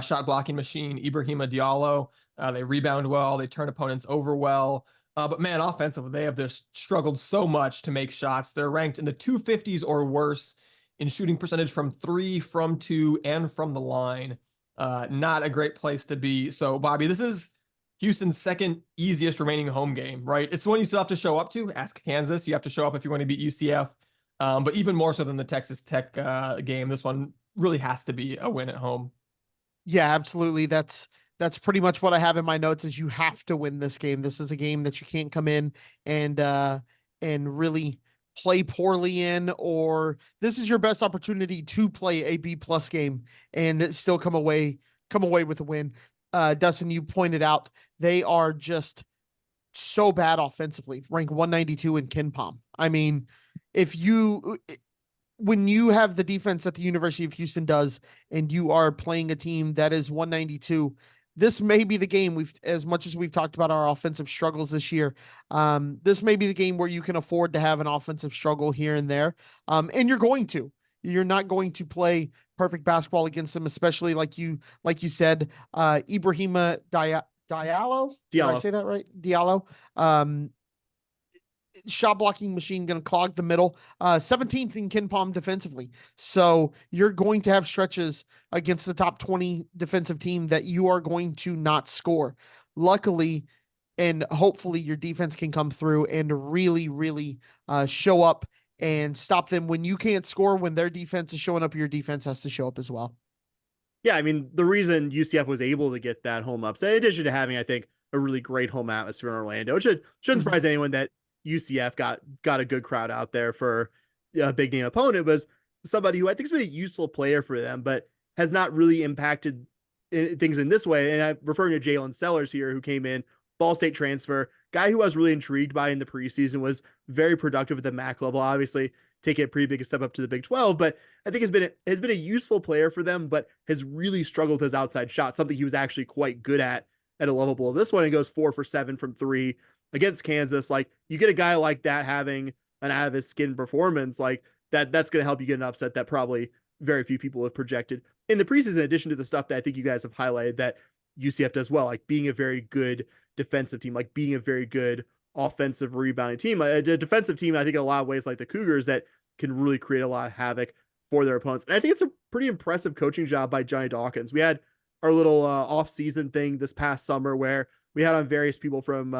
shot blocking machine, Ibrahima Diallo. They rebound well, they turn opponents over well. But man, offensively, they have just struggled so much to make shots. They're ranked in the 250s or worse in shooting percentage from 3, from 2, and from the line. Not a great place to be. So, Bobby, this is Houston's second easiest remaining home game, right? It's the one you still have to show up to. Ask Kansas. You have to show up if you want to beat UCF. But even more so than the Texas Tech game, this one really has to be a win at home. Yeah, absolutely. That's pretty much what I have in my notes is you have to win this game. This is a game that you can't come in and really play poorly in, or this is your best opportunity to play a B+ game and still come away with a win. Dustin, you pointed out they are just so bad offensively, rank 192 in KenPom. I mean, when you have the defense that the University of Houston does, and you are playing a team that is 192, this may be the game as much as we've talked about our offensive struggles this year. This may be the game where you can afford to have an offensive struggle here and there. And you're not going to play perfect basketball against them, especially like you said, Ibrahima Diallo. Did I say that right? Diallo. Shot blocking machine, going to clog the middle. 17th in KenPom defensively. So you're going to have stretches against the top 20 defensive team that you are going to not score. Luckily, and hopefully your defense can come through and really, really show up and stop them. When you can't score, when their defense is showing up, your defense has to show up as well. Yeah, I mean, the reason UCF was able to get that home upset, in addition to having, I think, a really great home atmosphere in Orlando, it shouldn't surprise anyone that UCF got a good crowd out there for a big name opponent, was somebody who I think has been a useful player for them, but has not really impacted things in this way. And I'm referring to Jalen Sellers here, who came in, Ball State transfer, guy who I was really intrigued by in the preseason, was very productive at the MAC level, obviously taking a pretty big step up to the Big 12, but I think has been a useful player for them, but has really struggled with his outside shot, something he was actually quite good at a level below this one. He goes 4 for 7 from 3 against Kansas. Like, you get a guy like that having an out of his skin performance, like that's going to help you get an upset that probably very few people have projected in the preseason, in addition to the stuff that I think you guys have highlighted that UCF does well, like being a very good defensive team, like being a very good offensive rebounding team, a defensive team, I think in a lot of ways like the Cougars, that can really create a lot of havoc for their opponents. And I think it's a pretty impressive coaching job by Johnny Dawkins. We had our little off-season thing this past summer where we had on various people from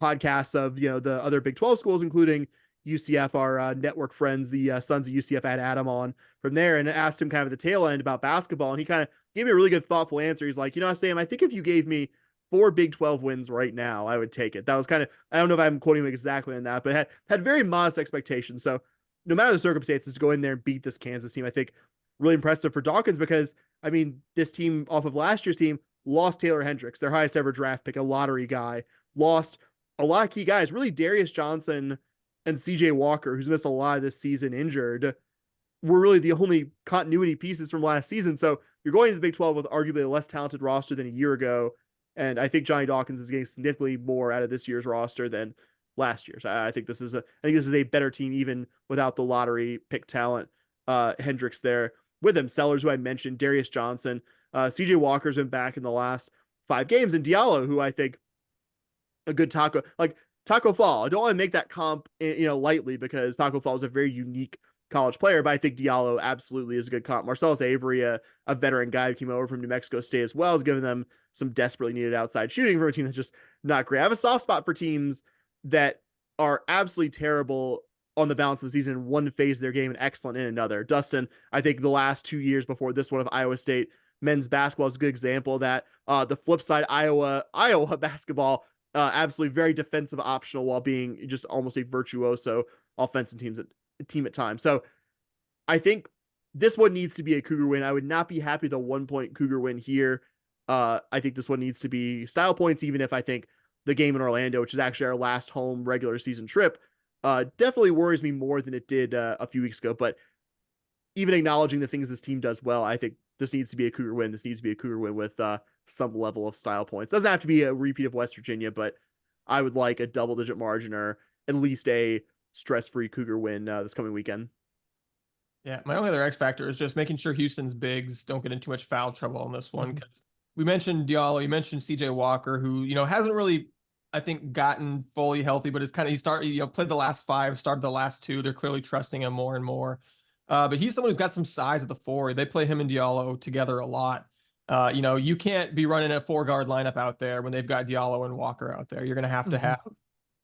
podcasts of the other Big 12 schools, including UCF. Our network friends, the Sons of UCF, had Adam on from there and asked him kind of at the tail end about basketball, and he kind of gave me a really good, thoughtful answer. He's like, Sam, I think if you gave me 4 Big 12 wins right now, I would take it. That was kind of, I don't know if I'm quoting him exactly on that, but had very modest expectations. So no matter the circumstances, to go in there and beat this Kansas team, I think really impressive for Dawkins, because I mean, this team off of last year's team lost Taylor Hendricks, their highest ever draft pick, a lottery guy, lost a lot of key guys, really. Darius Johnson and CJ Walker, who's missed a lot of this season injured, were really the only continuity pieces from last season. So you're going to the Big 12 with arguably a less talented roster than a year ago. And I think Johnny Dawkins is getting significantly more out of this year's roster than last year's. I think this is a better team, even without the lottery pick talent. Hendricks there with him, Sellers, who I mentioned, Darius Johnson, CJ Walker's been back in the last 5 games, and Diallo, who I think a good Taco Fall. I don't want to make that comp, lightly, because Taco Fall is a very unique college player, but I think Diallo absolutely is a good comp. Marcellus Avery, a veteran guy who came over from New Mexico State as well, has given them some desperately needed outside shooting for a team that's just not great. I have a soft spot for teams that are absolutely terrible on the balance of the season in one phase of their game and excellent in another. Dustin, I think the last 2 years before this one of Iowa State men's basketball is a good example of that. The flip side, Iowa basketball, absolutely very defensive optional while being just almost a virtuoso offensive team at times. So I think this one needs to be a Cougar win. I would not be happy with a 1-point Cougar win here. I think this one needs to be style points, even if I think the game in Orlando, which is actually our last home regular season trip, definitely worries me more than it did a few weeks ago. But even acknowledging the things this team does well, I think this needs to be a Cougar win. This needs to be a Cougar win with some level of style points. Doesn't have to be a repeat of West Virginia, but I would like a double-digit margin or at least a stress-free Cougar win this coming weekend. Yeah, my only other X factor is just making sure Houston's bigs don't get into too much foul trouble on this one, because we mentioned Diallo, you mentioned CJ Walker, who, you know, hasn't really, I think, gotten fully healthy, but is kind of, he started, you know, played the last 5, started the last 2. They're clearly trusting him more and more. But he's someone who's got some size at the 4. They play him and Diallo together a lot. You know, you can't be running a 4-guard lineup out there when they've got Diallo and Walker out there. You're going to have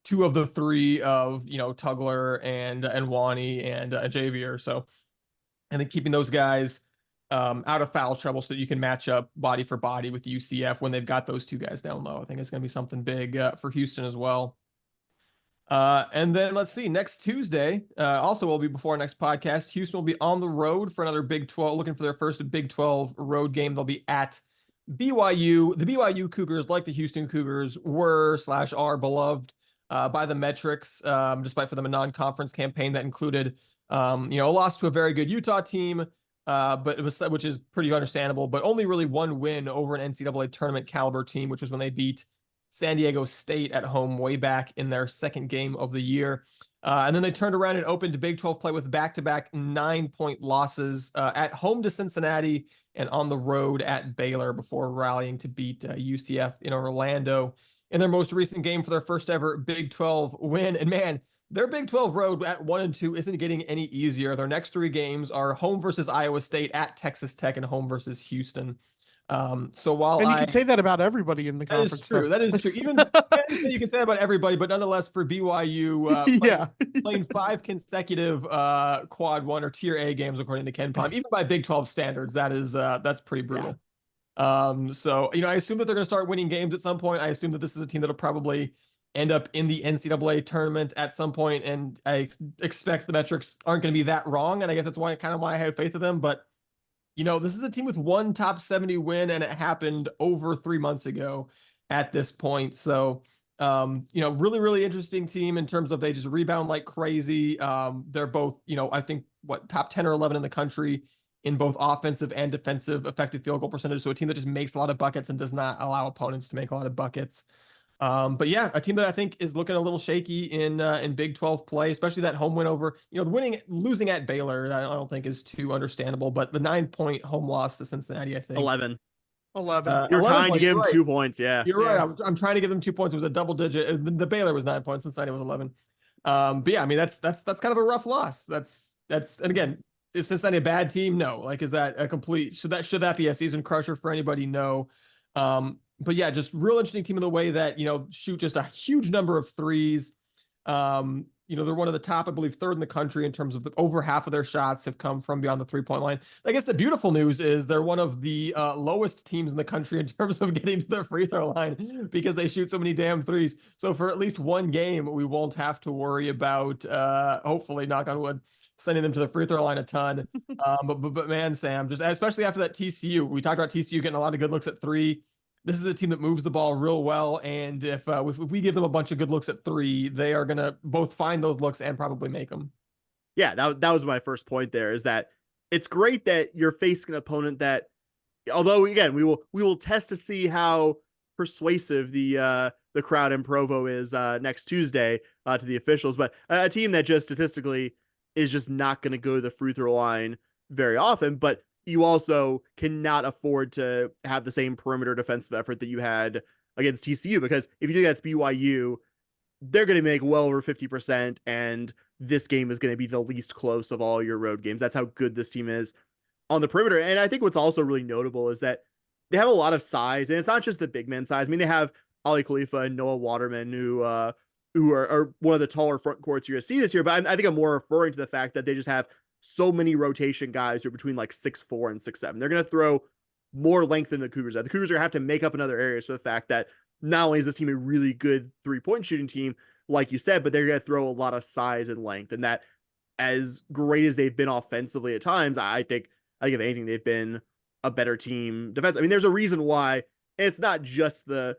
2 of the 3 of, you know, Tugler and Wani and Javier. So I think keeping those guys out of foul trouble so that you can match up body for body with UCF when they've got those 2 guys down low, I think it's going to be something big for Houston as well. And then let's see, next Tuesday, also will be before our next podcast, Houston will be on the road for another Big 12, looking for their first Big 12 road game. They'll be at BYU. The BYU Cougars, like the Houston Cougars, were/are beloved by the metrics, despite for them a non-conference campaign that included, you know, a loss to a very good Utah team, but it was, which is pretty understandable, but only really 1 win over an NCAA tournament caliber team, which was when they beat San Diego State at home way back in their 2nd game of the year. And then they turned around and opened Big 12 play with back-to-back 9-point losses at home to Cincinnati and on the road at Baylor before rallying to beat UCF in Orlando in their most recent game for their first ever Big 12 win. And man, their Big 12 road at 1-2 isn't getting any easier. Their next 3 games are home versus Iowa State, at Texas Tech, and home versus Houston. So while you can say that about everybody in the conference. That is true. That is true. Even you can say that about everybody, but nonetheless, for BYU, playing 5 consecutive quad 1 or tier A games, according to Ken Pom, even by Big 12 standards, that's pretty brutal. Yeah. So, you know, I assume that they're going to start winning games at some point. I assume that this is a team that'll probably end up in the NCAA tournament at some point, and I expect the metrics aren't going to be that wrong, and I guess that's why I have faith in them. But you know, this is a team with 1 top 70 win, and it happened over 3 months ago at this point. So, you know, really, really interesting team in terms of they just rebound like crazy. They're both, you know, I think top 10 or 11 in the country in both offensive and defensive effective field goal percentage. So a team that just makes a lot of buckets and does not allow opponents to make a lot of buckets. But yeah, a team that I think is looking a little shaky in Big 12 play, especially that home win over, you know, losing at Baylor, I don't think is too understandable, but the 9-point home loss to Cincinnati, I think. 11. You're 11 trying to give them 2 points. Yeah. You're right. I'm trying to give them 2 points. It was a double digit. The Baylor was 9 points. Cincinnati was 11. But yeah, I mean, that's kind of a rough loss. And again, is Cincinnati a bad team? No. Like, is that a complete, should that be a season crusher for anybody? No. But yeah, just real interesting team in the way that, you know, shoot just a huge number of threes. You know, they're one of the top, I believe, 3rd in the country in terms of over half of their shots have come from beyond the 3-point line. I guess the beautiful news is they're one of the lowest teams in the country in terms of getting to the free throw line because they shoot so many damn threes. So for at least 1 game, we won't have to worry about, hopefully, knock on wood, sending them to the free throw line a ton. But man, Sam, just especially after that TCU, we talked about TCU getting a lot of good looks at 3. This is a team that moves the ball real well, and if we give them a bunch of good looks at 3, they are going to both find those looks and probably make them. Yeah, that was my first point there, is that it's great that you're facing an opponent that, although again, we will test to see how persuasive the crowd in Provo is next Tuesday to the officials, but a team that just statistically is just not going to go to the free throw line very often, but you also cannot afford to have the same perimeter defensive effort that you had against TCU, because if you do that against BYU, they're going to make well over 50%, and this game is going to be the least close of all your road games. That's how good this team is on the perimeter. And I think what's also really notable is that they have a lot of size, and it's not just the big man size. I mean, they have Ali Khalifa and Noah Waterman, who are one of the taller front courts you're going to see this year. But I think I'm more referring to the fact that they just have so many rotation guys who are between like 6'4" and 6'7". They're going to throw more length than the Cougars have. The Cougars are going to have to make up in other areas for the fact that not only is this team a really good 3-point shooting team, like you said, but they're going to throw a lot of size and length. And that, as great as they've been offensively at times, I think if anything, they've been a better team defense. I mean, there's a reason why it's not just the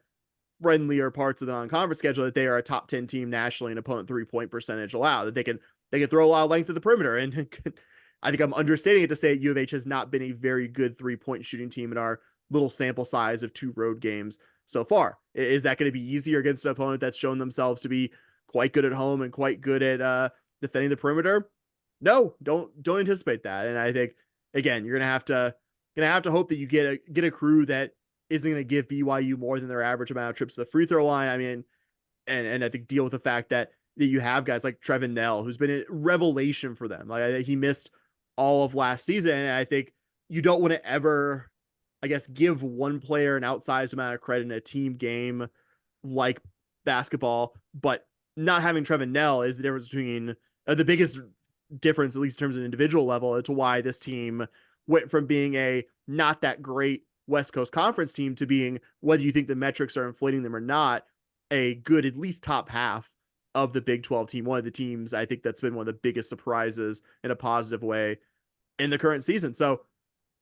friendlier parts of the non-conference schedule that they are a top 10 team nationally in opponent 3-point percentage allowed, that they can throw a lot of length at the perimeter. And I think I'm understating it to say U of H has not been a very good 3-point shooting team in our little sample size of 2 road games so far. Is that going to be easier against an opponent that's shown themselves to be quite good at home and quite good at defending the perimeter? No, don't anticipate that. And I think, again, you're gonna have to hope that you get a crew that isn't gonna give BYU more than their average amount of trips to the free throw line. I mean, and I think deal with the fact that you have guys like Trevin Nell, who's been a revelation for them. Like, he missed all of last season, and I think you don't want to ever, I guess, give one player an outsized amount of credit in a team game like basketball, but not having Trevin Nell is the difference between the biggest difference, at least in terms of individual level, to why this team went from being a not that great West Coast Conference team to being, whether you think the metrics are inflating them or not, a good, at least top half of the Big 12 team. One of the teams I think that's been one of the biggest surprises in a positive way in the current season. So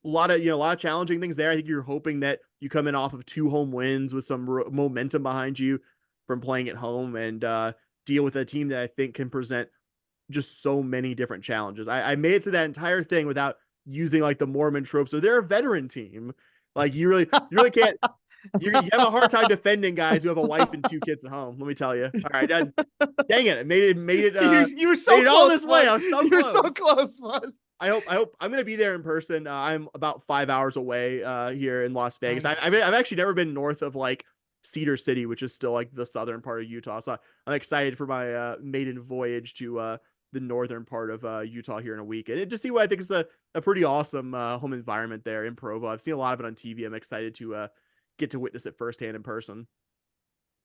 a lot of challenging things there. I think you're hoping that you come in off of 2 home wins with some momentum behind you from playing at home, and deal with a team that I think can present just so many different challenges. I made it through that entire thing without using like the Mormon tropes. So they're a veteran team. Like, you really can't. You have a hard time defending guys who have a wife and 2 kids at home. Let me tell you. All right, dang it! It made it. You were so made it close, all this way. I was so you were close. so close, bud. I hope I'm gonna be there in person. I'm about 5 hours away here in Las Vegas. Nice. I've actually never been north of like Cedar City, which is still like the southern part of Utah. So I'm excited for my maiden voyage to the northern part of Utah here in a week, and to see what I think is a pretty awesome home environment there in Provo. I've seen a lot of it on TV. I'm excited to get to witness it firsthand in person.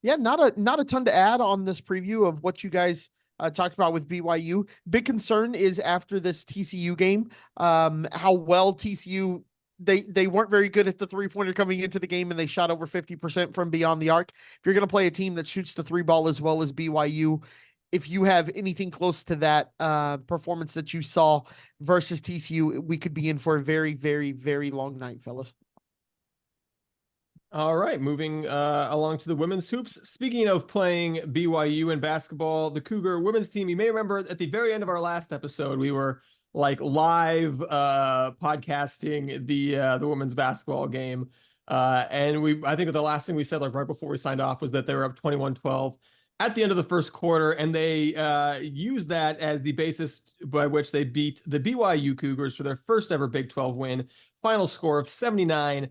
Yeah, not a ton to add on this preview of what you guys talked about with BYU. Big concern is after this TCU game, how well TCU, they weren't very good at the 3-pointer coming into the game, and they shot over 50% from beyond the arc. If you're going to play a team that shoots the 3 ball as well as BYU, if you have anything close to that performance that you saw versus TCU, we could be in for a very, very, very long night, fellas. All right, moving along to the women's hoops. Speaking of playing BYU in basketball, the Cougar women's team, you may remember at the very end of our last episode, we were like live podcasting the women's basketball game. And I think the last thing we said, like right before we signed off, was that they were up 21-12 at the end of the first quarter, and they used that as the basis by which they beat the BYU Cougars for their first ever Big 12 win. Final score of 79-69.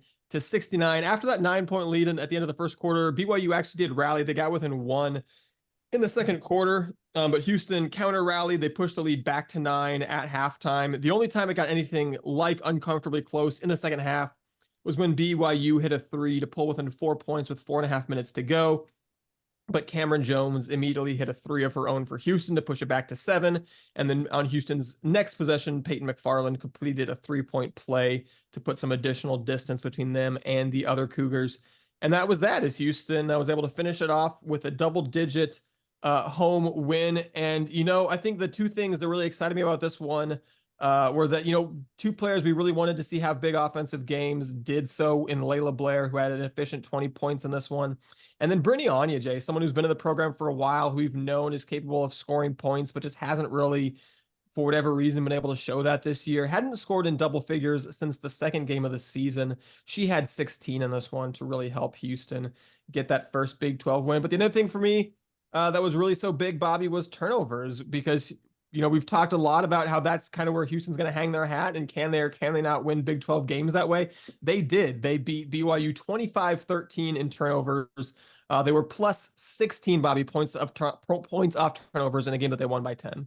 After that 9-point lead at the end of the first quarter, BYU actually did rally. They got within 1 in the second quarter, but Houston counter rallied. They pushed the lead back to 9 at halftime. The only time it got anything like uncomfortably close in the second half was when BYU hit a 3 to pull within 4 points with 4.5 minutes to go. But Cameron Jones immediately hit a 3 of her own for Houston to push it back to 7. And then on Houston's next possession, Peyton McFarland completed a 3-point play to put some additional distance between them and the other Cougars. And that was that, as Houston was able to finish it off with a double-digit home win. And, I think the 2 things that really excited me about this one were that, 2 players we really wanted to see have big offensive games did so in Layla Blair, who had an efficient 20 points in this one. And then Brittany Onyeje, someone who's been in the program for a while, who we've known is capable of scoring points, but just hasn't really, for whatever reason, been able to show that this year. Hadn't scored in double figures since the second game of the season. She had 16 in this one to really help Houston get that first Big 12 win. But the other thing for me that was really so big, Bobby, was turnovers, because we've talked a lot about how that's kind of where Houston's going to hang their hat, and can they or can they not win Big 12 games that way? They did. They beat BYU 25-13 in turnovers. They were plus 16, Bobby, points off turnovers in a game that they won by 10.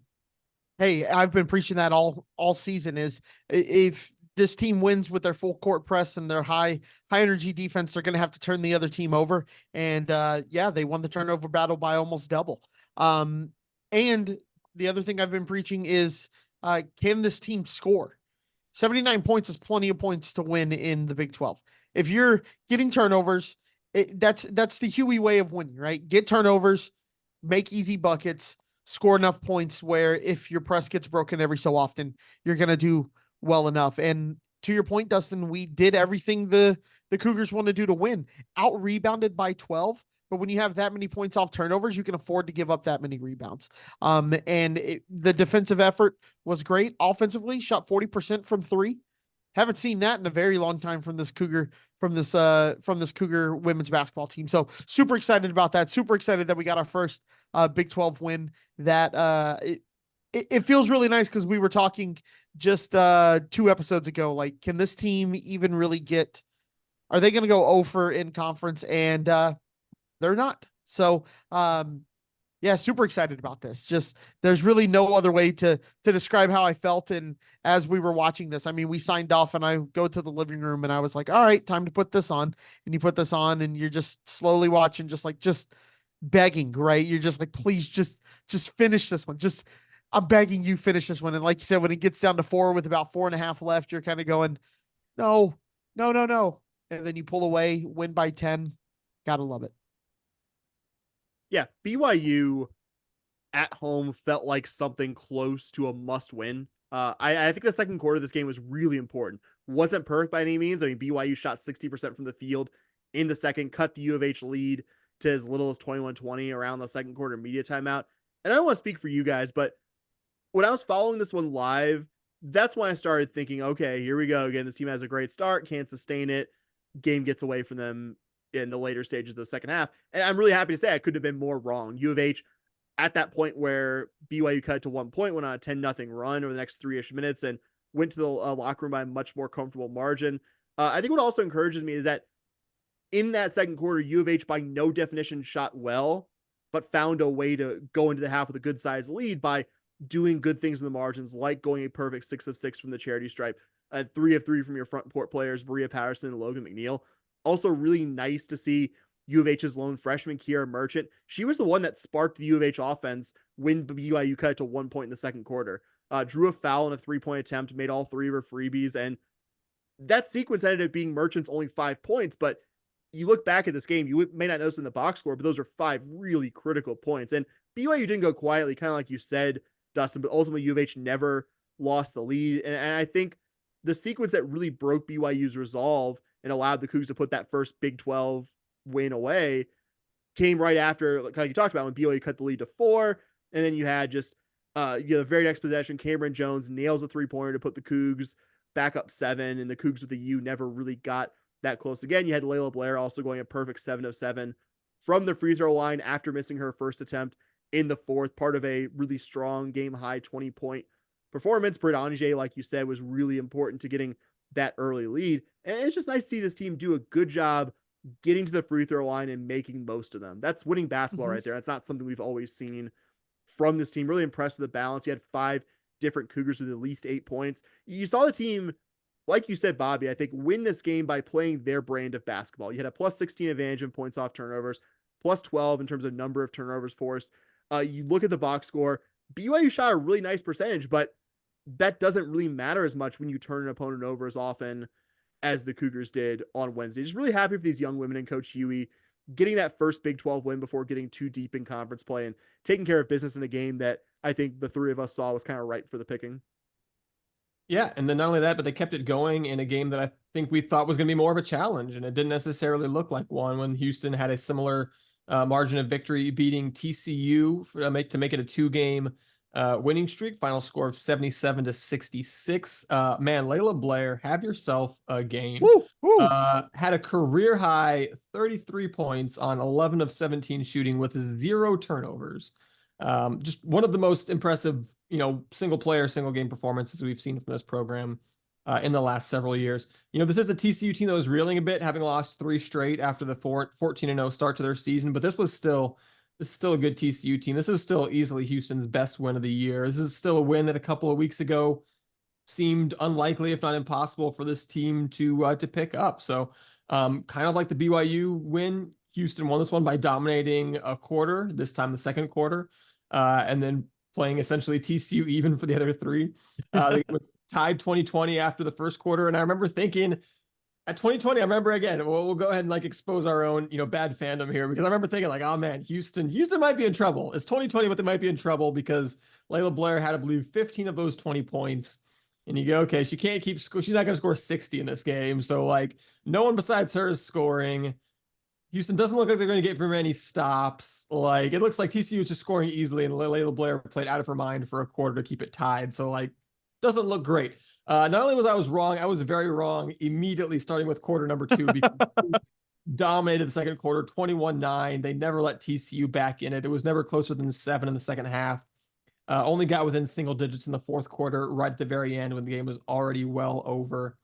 Hey, I've been preaching that all season, is if this team wins with their full court press and their high energy defense, they're going to have to turn the other team over. And they won the turnover battle by almost double. And the other thing I've been preaching is, can this team score? 79 points is plenty of points to win in the Big 12. If you're getting turnovers, that's the Huey way of winning, right? Get turnovers, make easy buckets, score enough points where if your press gets broken every so often, you're going to do well enough. And to your point, Dustin, we did everything the Cougars want to do to win. Out rebounded by 12, but when you have that many points off turnovers, you can afford to give up that many rebounds. The defensive effort was great. Offensively, shot 40% from three. Haven't seen that in a very long time from this Cougar women's basketball team. So super excited about that. Super excited that we got our first Big 12 win. That it feels really nice because we were talking just 2 episodes ago. Like, can this team even really get? Are they going to go over in conference? And they're not. So yeah, super excited about this. Just there's really no other way to describe how I felt. And as we were watching this, I mean, we signed off and I go to the living room and I was like, all right, time to put this on. And you put this on and you're just slowly watching, just begging, right? You're just like, please just finish this one. I'm begging you finish this one. And like you said, when it gets down to 4 with about 4.5 left, you're kind of going, no. And then you pull away, win by 10. Gotta love it. Yeah, BYU at home felt like something close to a must win. I think the second quarter of this game was really important. Wasn't perfect by any means. I mean, BYU shot 60% from the field in the second, cut the U of H lead to as little as 21-20 around the second quarter media timeout. And I don't want to speak for you guys, but when I was following this one live, that's when I started thinking, okay, here we go again. This team has a great start, can't sustain it. Game gets away from them in the later stages of the second half. And I'm really happy to say I couldn't have been more wrong. U of H at that point where BYU cut to 1 point, went on a 10-0 run over the next 3-ish minutes and went to the locker room by a much more comfortable margin. I think what also encourages me is that in that second quarter, U of H by no definition shot well, but found a way to go into the half with a good sized lead by doing good things in the margins, like going a perfect 6 of 6 from the charity stripe, 3 of 3 from your front court players, Bria Patterson and Logan McNeil. Also really nice to see U of H's lone freshman, Kiera Merchant. She was the one that sparked the U of H offense when BYU cut it to 1 point in the second quarter. Drew a foul in a 3-point attempt, made all 3 of her freebies, and that sequence ended up being Merchant's only 5 points, but you look back at this game, you may not notice in the box score, but those are 5 really critical points. And BYU didn't go quietly, kind of like you said, Dustin, but ultimately U of H never lost the lead. And I think the sequence that really broke BYU's resolve and allowed the Cougs to put that first Big 12 win away came right after, like you talked about, when BYU cut the lead to 4. And then you had just, the very next possession, Cameron Jones nails a 3-pointer to put the Cougs back up 7. And the Cougs with the U never really got that close again. You had Layla Blair also going a perfect 7 of 7 from the free throw line after missing her first attempt in the fourth, part of a really strong game high 20-point performance. Britt Ange, like you said, was really important to getting that early lead. And it's just nice to see this team do a good job getting to the free throw line and making most of them. That's winning basketball right there. That's not something we've always seen from this team. Really impressed with the balance. You had 5 different Cougars with at least 8 points. You saw the team, like you said, Bobby, I think win this game by playing their brand of basketball. You had a plus 16 advantage in points off turnovers, plus 12 in terms of number of turnovers forced. You look at the box score, BYU shot a really nice percentage, but that doesn't really matter as much when you turn an opponent over as often as the Cougars did on Wednesday. Just really happy for these young women and Coach Huey getting that first Big 12 win before getting too deep in conference play and taking care of business in a game that I think the 3 of us saw was kind of ripe for the picking. Yeah, and then not only that, but they kept it going in a game that I think we thought was going to be more of a challenge, and it didn't necessarily look like one when Houston had a similar margin of victory, beating TCU to make it a 2-game winning streak. Final score of 77-66. Man, Layla Blair, have yourself a game. Woo, woo. Had a career high 33 points on 11 of 17 shooting with 0 turnovers. Just one of the most impressive, single player, single game performances we've seen from this program in the last several years. This is the TCU team that was reeling a bit, having lost 3 straight after the 14-0 start to their season, but this is still a good TCU team. This is still easily Houston's best win of the year. This is still a win that a couple of weeks ago seemed unlikely, if not impossible, for this team to pick up. So kind of like the BYU win, Houston won this one by dominating a quarter, this time the second quarter, and then playing essentially TCU even for the other 3. They were tied 20-20 after the first quarter. And I remember thinking, At 2020, I remember again, we'll go ahead and like expose our own, bad fandom here because I remember thinking like, oh man, Houston might be in trouble. It's 2020, but they might be in trouble because Layla Blair had, I believe, 15 of those 20 points. And you go, okay, she's not going to score 60 in this game. So like no one besides her is scoring. Houston doesn't look like they're going to get very many stops. Like it looks like TCU is just scoring easily, and Layla Blair played out of her mind for a quarter to keep it tied. So like, doesn't look great. Not only was I wrong, I was very wrong immediately starting with quarter number 2 because dominated the second quarter, 21-9. They never let TCU back in it. It was never closer than 7 in the second half. Only got within single digits in the fourth quarter, right at the very end when the game was already well over.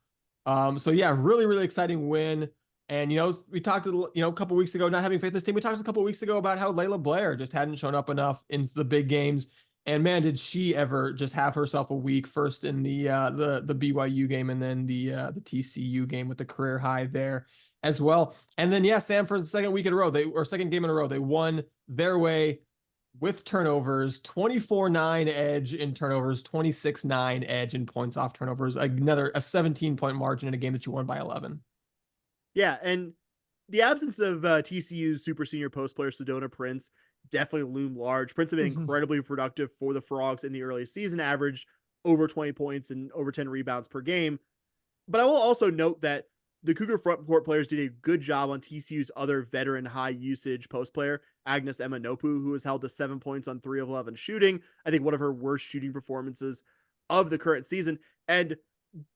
So yeah, really, really exciting win. And, we talked, a couple weeks ago, not having faith in this team. We talked a couple weeks ago about how Layla Blair just hadn't shown up enough in the big games. And man, did she ever just have herself a week, first in the BYU game and then the TCU game with the career high there as well. And then, yeah, Sam, for the second week in a row, second game in a row, they won their way with turnovers, 24-9 edge in turnovers, 26-9 edge in points off turnovers, a 17-point margin in a game that you won by 11. Yeah, and the absence of TCU's super senior post player Sedona Prince definitely loomed large. Prince had been incredibly productive for the Frogs in the early season, averaged over 20 points and over 10 rebounds per game. But I will also note that the Cougar front court players did a good job on TCU's other veteran high usage post player, Agnes Emanopu, who was held to 7 points on 3 of 11 shooting. I think one of her worst shooting performances of the current season. And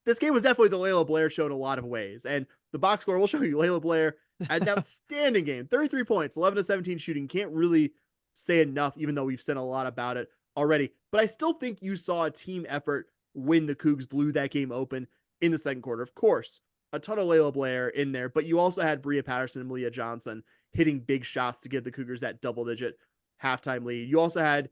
this game was definitely the Layla Blair show in a lot of ways. And the box score will show you Layla Blair had an outstanding game, 33 points, 11 to 17 shooting. Can't really say enough, even though we've said a lot about it already. But I still think you saw a team effort when the Cougs blew that game open in the second quarter. Of course, a ton of Layla Blair in there, but you also had Bria Patterson and Malia Johnson hitting big shots to give the Cougars that double-digit halftime lead. You also had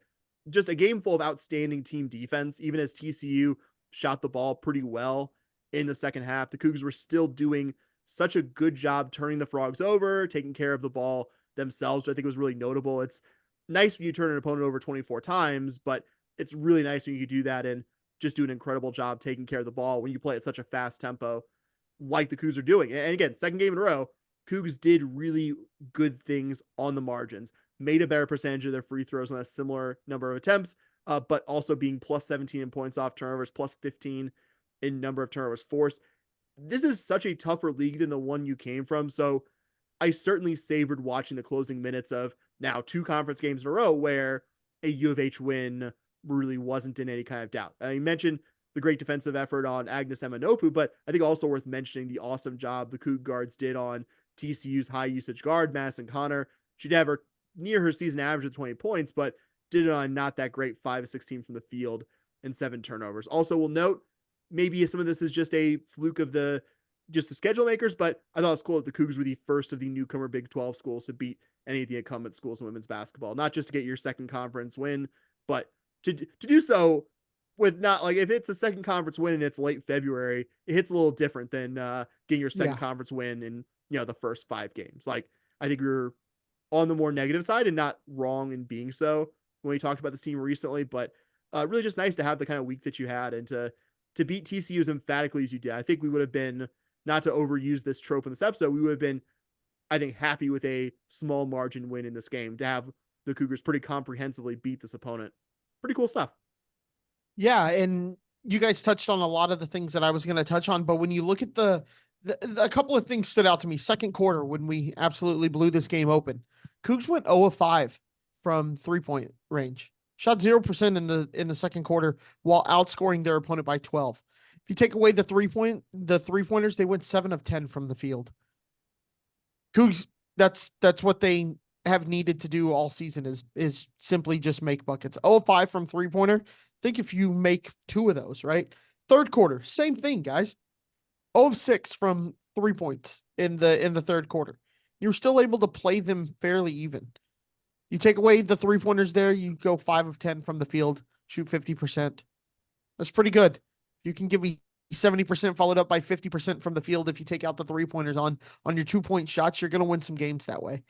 just a game full of outstanding team defense, even as TCU shot the ball pretty well in the second half. The Cougars were still doing such a good job turning the Frogs over, taking care of the ball themselves, which I think was really notable. It's nice when you turn an opponent over 24 times, but it's really nice when you do that and just do an incredible job taking care of the ball when you play at such a fast tempo like the Cougs are doing. And again, second game in a row, Cougs did really good things on the margins, made a better percentage of their free throws on a similar number of attempts, but also being plus 17 in points off turnovers, plus 15 in number of turnovers forced. This is such a tougher league than the one you came from. So I certainly savored watching the closing minutes of now 2 conference games in a row where a U of H win really wasn't in any kind of doubt. I mentioned the great defensive effort on Agnes Emanopu, but I think also worth mentioning the awesome job the Coug guards did on TCU's high usage guard, Madison Connor. She'd have her near her season average of 20 points, but did it on not that great 5 of 16 from the field and 7 turnovers. Also, we'll note maybe some of this is just a fluke of the schedule makers, but I thought it was cool that the Cougars were the first of the newcomer Big 12 schools to beat any of the incumbent schools in women's basketball, not just to get your second conference win, but to do so with not like if it's a second conference win and it's late February, it hits a little different than getting your second conference win in the first 5 games. Like I think we were on the more negative side and not wrong in being so when we talked about this team recently, but really just nice to have the kind of week that you had and to beat TCU as emphatically as you did. I think we would have been, not to overuse this trope in this episode, we would have been, I think, happy with a small margin win in this game to have the Cougars pretty comprehensively beat this opponent. Pretty cool stuff. Yeah, and you guys touched on a lot of the things that I was going to touch on, but when you look at a couple of things stood out to me. Second quarter, when we absolutely blew this game open, Cougs went 0 of 5 from 3-point range. Shot 0% in the second quarter while outscoring their opponent by 12. If you take away the 3-pointers, they went 7 of 10 from the field. Cougs, that's what they have needed to do all season is simply just make buckets. 0 of 5 from 3-pointer. Think if you make 2 of those, right? Third quarter, same thing, guys. 0 of 6 from 3 points in the third quarter. You're still able to play them fairly even. You take away the 3-pointers there, you go 5 of 10 from the field, shoot 50%. That's pretty good. You can give me 70% followed up by 50% from the field. If you take out the 3-pointers on your 2-point shots, you're going to win some games that way.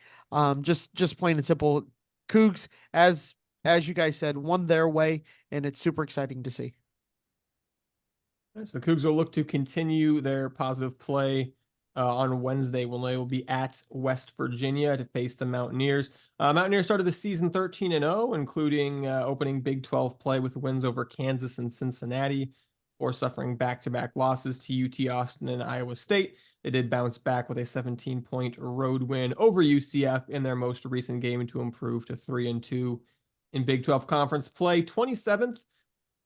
Just plain and simple. Cougs, as you guys said, won their way, and it's super exciting to see. So the Cougs will look to continue their positive play on Wednesday when they will be at West Virginia to face the Mountaineers. Mountaineers started the season 13-0, including opening Big 12 play with wins over Kansas and Cincinnati, or suffering back-to-back losses to UT Austin and Iowa State. They did bounce back with a 17-point road win over UCF in their most recent game to improve to 3-2 in Big 12 conference play, 27th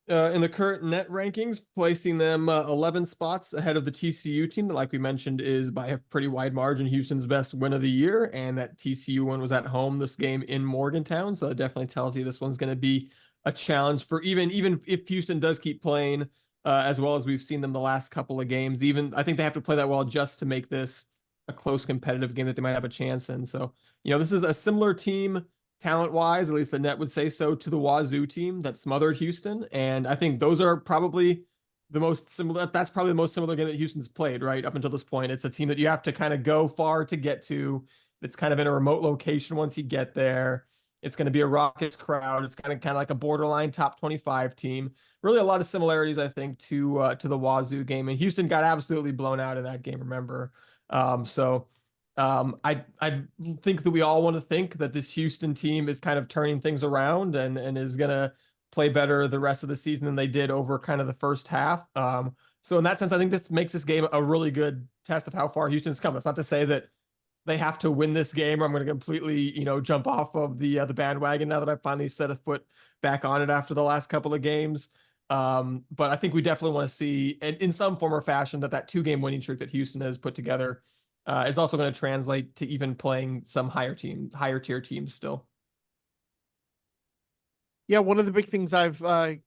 in the current net rankings, placing them 11 spots ahead of the TCU team that, like we mentioned, is by a pretty wide margin Houston's best win of the year. And that TCU one was at home this game in Morgantown. So it definitely tells you this one's going to be a challenge for even if Houston does keep playing as well as we've seen them the last couple of games. Even I think they have to play that well just to make this a close competitive game that they might have a chance in. So, this is a similar team talent-wise, at least the net would say so, to the Wazoo team that smothered Houston. And I think those are probably the most similar. That's probably the most similar game that Houston's played, right, up until this point. It's a team that you have to kind of go far to get to. It's kind of in a remote location once you get there. It's going to be a raucous crowd. It's kind of like a borderline top 25 team. Really a lot of similarities, I think, to the Wazoo game. And Houston got absolutely blown out in that game, remember? I think that we all want to think that this Houston team is kind of turning things around and is going to play better the rest of the season than they did over kind of the first half. So in that sense, I think this makes this game a really good test of how far Houston's come. It's not to say that they have to win this game or I'm going to completely, jump off of the bandwagon now that I finally set a foot back on it after the last couple of games. But I think we definitely want to see in some form or fashion that 2-game winning streak that Houston has put together is also going to translate to even playing some higher tier teams still. Yeah, one of the big things I've kind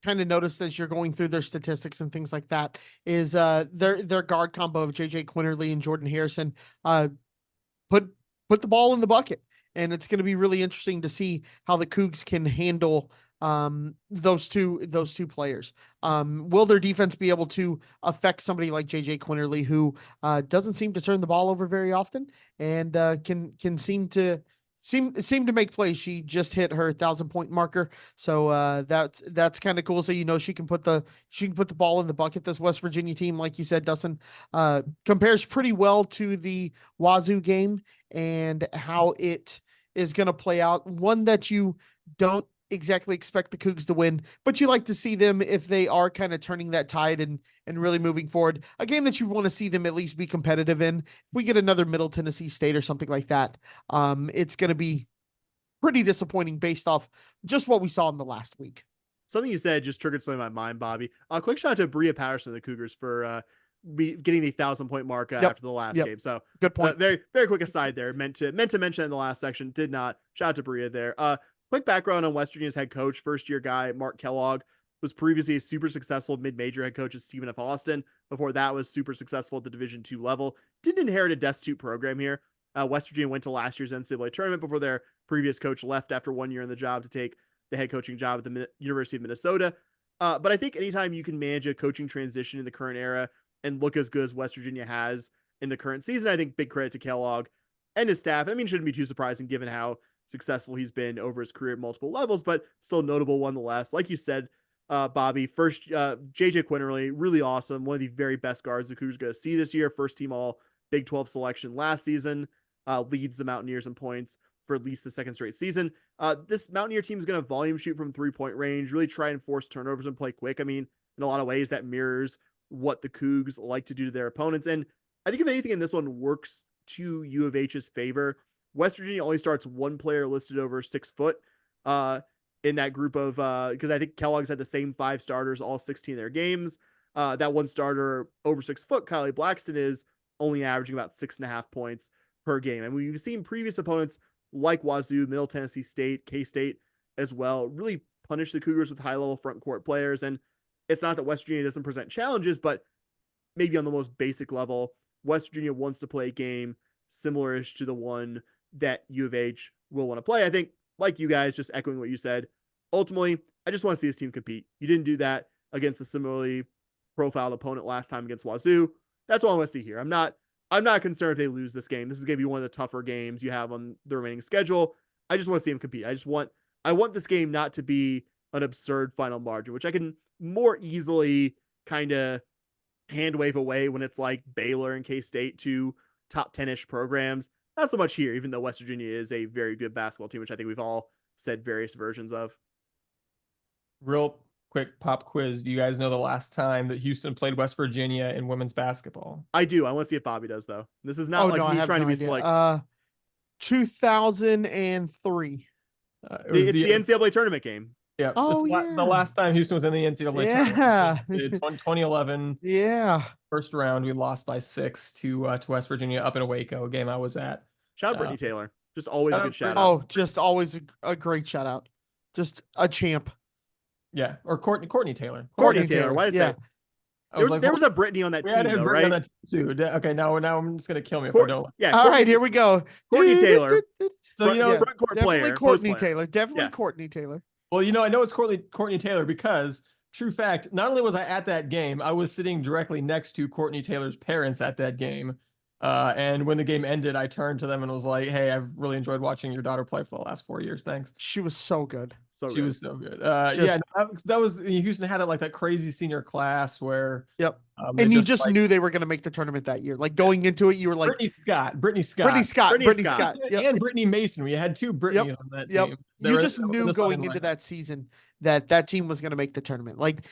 of noticed as you're going through their statistics and things like that is their guard combo of JJ Quinterly and Jordan Harrison put the ball in the bucket. And it's going to be really interesting to see how the Cougs can handle those two players. Will their defense be able to affect somebody like JJ Quinterly, who doesn't seem to turn the ball over very often and can seem to make plays? She just hit her 1,000-point marker, so that's kind of cool. So she can put the ball in the bucket. This West Virginia team, like you said, Dustin, compares pretty well to the Wazoo game and how it is going to play out. One that you don't exactly expect the Cougs to win, but you like to see them if they are kind of turning that tide and really moving forward. A game that you want to see them at least be competitive in. If we get another Middle Tennessee State or something like that, it's going to be pretty disappointing based off just what we saw in the last week. Something you said just triggered something in my mind, Bobby. A quick shout out to Bria Patterson of the Cougars for getting the 1,000-point mark after the last game. So good point. Very, very quick aside there. Meant to mention in the last section. Did not. Shout out to Bria there. Quick background on West Virginia's head coach, first-year guy, Mark Kellogg, was previously a super successful mid-major head coach at Stephen F. Austin. Before that was super successful at the Division II level. Didn't inherit a destitute program here. West Virginia went to last year's NCAA tournament before their previous coach left after 1 year in the job to take the head coaching job at the University of Minnesota. But I think anytime you can manage a coaching transition in the current era and look as good as West Virginia has in the current season, I think big credit to Kellogg and his staff. I mean, it shouldn't be too surprising given how successful he's been over his career at multiple levels, but still notable nonetheless. Like you said, Bobby, first JJ Quinterly, really awesome. One of the very best guards the Cougars going to see this year. First team all Big 12 selection last season, leads the Mountaineers in points for at least the second straight season. This Mountaineer team is going to volume shoot from 3-point range, really try and force turnovers and play quick. I mean, in a lot of ways that mirrors what the Cougs like to do to their opponents. And I think if anything in this one works to U of H's favor, West Virginia only starts one player listed over 6 foot in that group of, because I think Kellogg's had the same 5 starters all 16 of their games. That one starter over 6 foot, Kylie Blackston, is only averaging about 6.5 points per game. And we've seen previous opponents like Wazoo, Middle Tennessee State, K-State as well, really punish the Cougars with high-level front court players. And it's not that West Virginia doesn't present challenges, but maybe on the most basic level, West Virginia wants to play a game similar-ish to the one that U of H will want to play. I think, like you guys, just echoing what you said, ultimately, I just want to see this team compete. You didn't do that against a similarly profiled opponent last time against Wazoo. That's what I want to see here. I'm not concerned if they lose this game. This is going to be one of the tougher games you have on the remaining schedule. I just want to see them compete. I want this game not to be an absurd final margin, which I can more easily kind of hand wave away when it's like Baylor and K-State, two top 10-ish programs. Not so much here, even though West Virginia is a very good basketball team, which I think we've all said various versions of. Real quick pop quiz. Do you guys know the last time that Houston played West Virginia in women's basketball? I do. I want to see if Bobby does, though. This is not Oh like no, I me have trying no to be idea. slick. 2003. It It's the NCAA tournament game. Yeah. Oh, it's the yeah. last time Houston was in the NCAA Yeah. tournament. 2011 Yeah. first round, we lost by 6 to West Virginia up in a Waco, a game I was at. Shout out Brittany Taylor. Just always a shout good out shout Brittany. out. Oh, just always a great shout out. Just a champ. Yeah, or Courtney Taylor. Courtney Taylor. Why did I Yeah. say? There was a Brittany on that we team, had to have though, Brittany right? on that team too. Okay, now I'm just gonna kill me if I don't. Yeah. All right, here we go. Courtney Taylor. So you know, front court definitely player, Courtney post player. Taylor. Definitely Yes. Courtney Taylor. well, you know, I know it's Courtney Taylor because true fact, not only was I at that game, I was sitting directly next to Courtney Taylor's parents at that game. And when the game ended, I turned to them and was like, "Hey, I've really enjoyed watching your daughter play for the last 4 years. Thanks." She was so good. She was so good. Just- Yeah, that was Houston had that crazy senior class where. Yep. They And you just knew they were going to make the tournament that year. Like going into it, you were like Brittany Scott, Brittany Scott. Yep. and Brittany Mason. We had two Brittany's on that team. They You were just in knew the going starting into lineup. that season that team was going to make the tournament. Like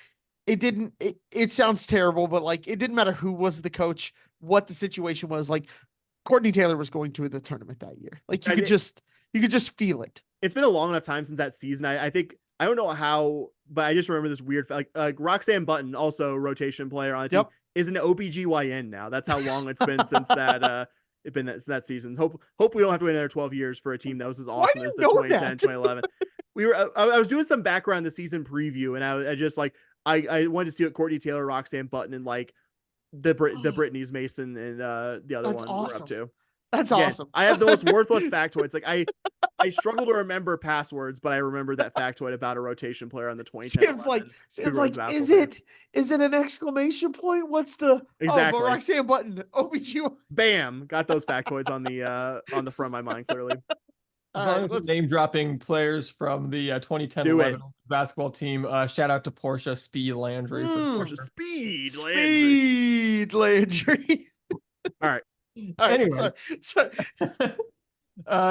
it didn't. It sounds terrible, but like it didn't matter who was the coach, what the situation was. Like Courtney Taylor was going to the tournament that year. Like you could just feel it. It's been a long enough time since that season. I think I don't know how, but I just remember this weird like Roxanne Button, also a rotation player on the team, is an OBGYN now. That's how long it's been since that since that season. Hope we don't have to wait another 12 years for a team that was as awesome as the 2010, 2011. I was doing some background the season preview, and I just like I wanted to see what Courtney Taylor, Roxanne Button, and like the Brittany's Mason and the other one were up to. That's Again, awesome. I have the most worthless factoids. Like I struggle to remember passwords, but I remember that factoid about a rotation player on the 2010. Sam's like, is it an exclamation point? What's the exactly? But Roxanne Button, OBGYN. Bam, got those factoids on the front of my mind clearly. Name dropping players from the 2010-11 basketball team. Shout out to Portia Speed Landry. Portia Speed Landry. All right. Anyway, sorry.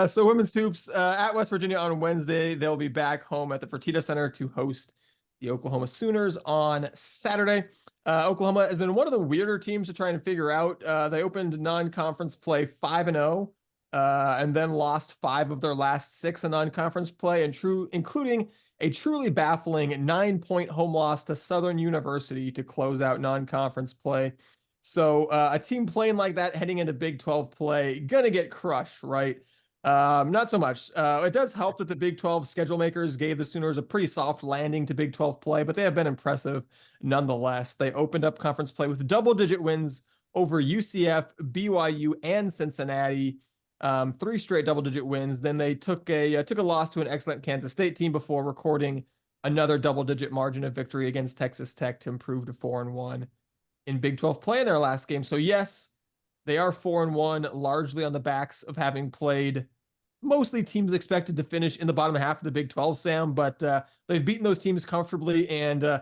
So women's hoops at West Virginia on Wednesday. They'll be back home at the Fertitta Center to host the Oklahoma Sooners on Saturday. Oklahoma has been one of the weirder teams to try and figure out. They opened non-conference play 5-0, and then lost 5 of their last 6 in non-conference play, including a truly baffling 9-point home loss to Southern University to close out non-conference play. So a team playing like that heading into Big 12 play, gonna get crushed, right? Not so much. It does help that the Big 12 schedule makers gave the Sooners a pretty soft landing to Big 12 play, but they have been impressive nonetheless. They opened up conference play with double-digit wins over UCF, BYU, and Cincinnati. 3 straight double-digit wins. Then they took a loss to an excellent Kansas State team before recording another double-digit margin of victory against Texas Tech to improve to 4-1 in Big 12 play in their last game. So yes, they are 4-1, largely on the backs of having played mostly teams expected to finish in the bottom half of the Big 12, Sam, but they've beaten those teams comfortably, and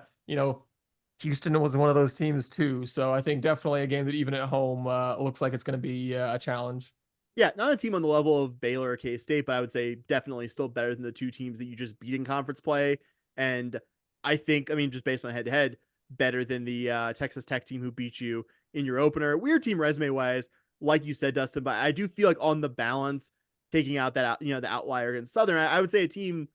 Houston was one of those teams too. So I think definitely a game that even at home looks like it's going to be a challenge. Yeah, not a team on the level of Baylor or K-State, but I would say definitely still better than the 2 teams that you just beat in conference play. And I think, just based on head-to-head, better than the Texas Tech team who beat you in your opener. Weird team resume-wise, like you said, Dustin, but I do feel like on the balance, taking out that the outlier against Southern, I would say a team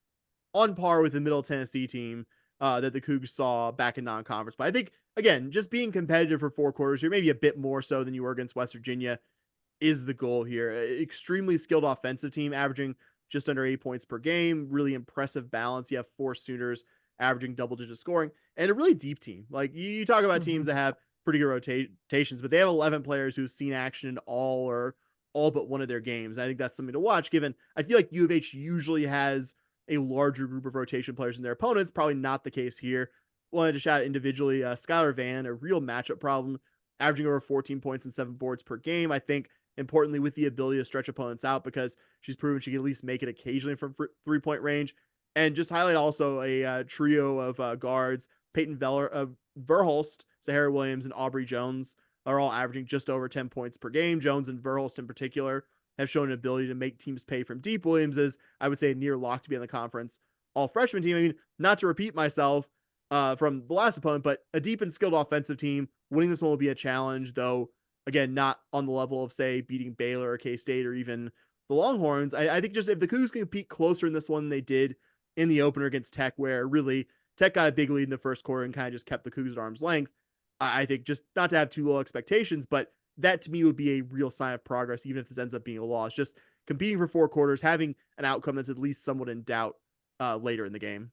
on par with the Middle Tennessee team that the Cougs saw back in non-conference. But I think, again, just being competitive for 4 quarters here, maybe a bit more so than you were against West Virginia, is the goal here. Extremely skilled offensive team, averaging just under 8 points per game. Really impressive balance. You have 4 Sooners averaging double-digit scoring, and a really deep team. Like you talk about teams that have pretty good rotations, but they have 11 players who've seen action in all but one of their games. And I think that's something to watch, given I feel like U of H usually has a larger group of rotation players than their opponents. Probably not the case here. Wanted to shout out individually Skylar Vann, a real matchup problem, averaging over 14 points and 7 boards per game. I think importantly with the ability to stretch opponents out because she's proven she can at least make it occasionally from 3-point range. And just highlight also a trio of guards, Peyton Verhulst, Sahara Williams and Aubrey Jones are all averaging just over 10 points per game. Jones and Verhulst in particular have shown an ability to make teams pay from deep. Williams is, I would say, near lock to be on the conference all freshman team. I mean, not to repeat myself from the last opponent, but a deep and skilled offensive team. Winning this one will be a challenge, though, again, not on the level of, say, beating Baylor or K-State or even the Longhorns. I think just if the Cougars can compete closer in this one than they did in the opener against Tech, where really Tech got a big lead in the first quarter and kind of just kept the Cougars at arm's length, I think just not to have too low expectations, but that to me would be a real sign of progress, even if this ends up being a loss. Just competing for 4 quarters, having an outcome that's at least somewhat in doubt later in the game.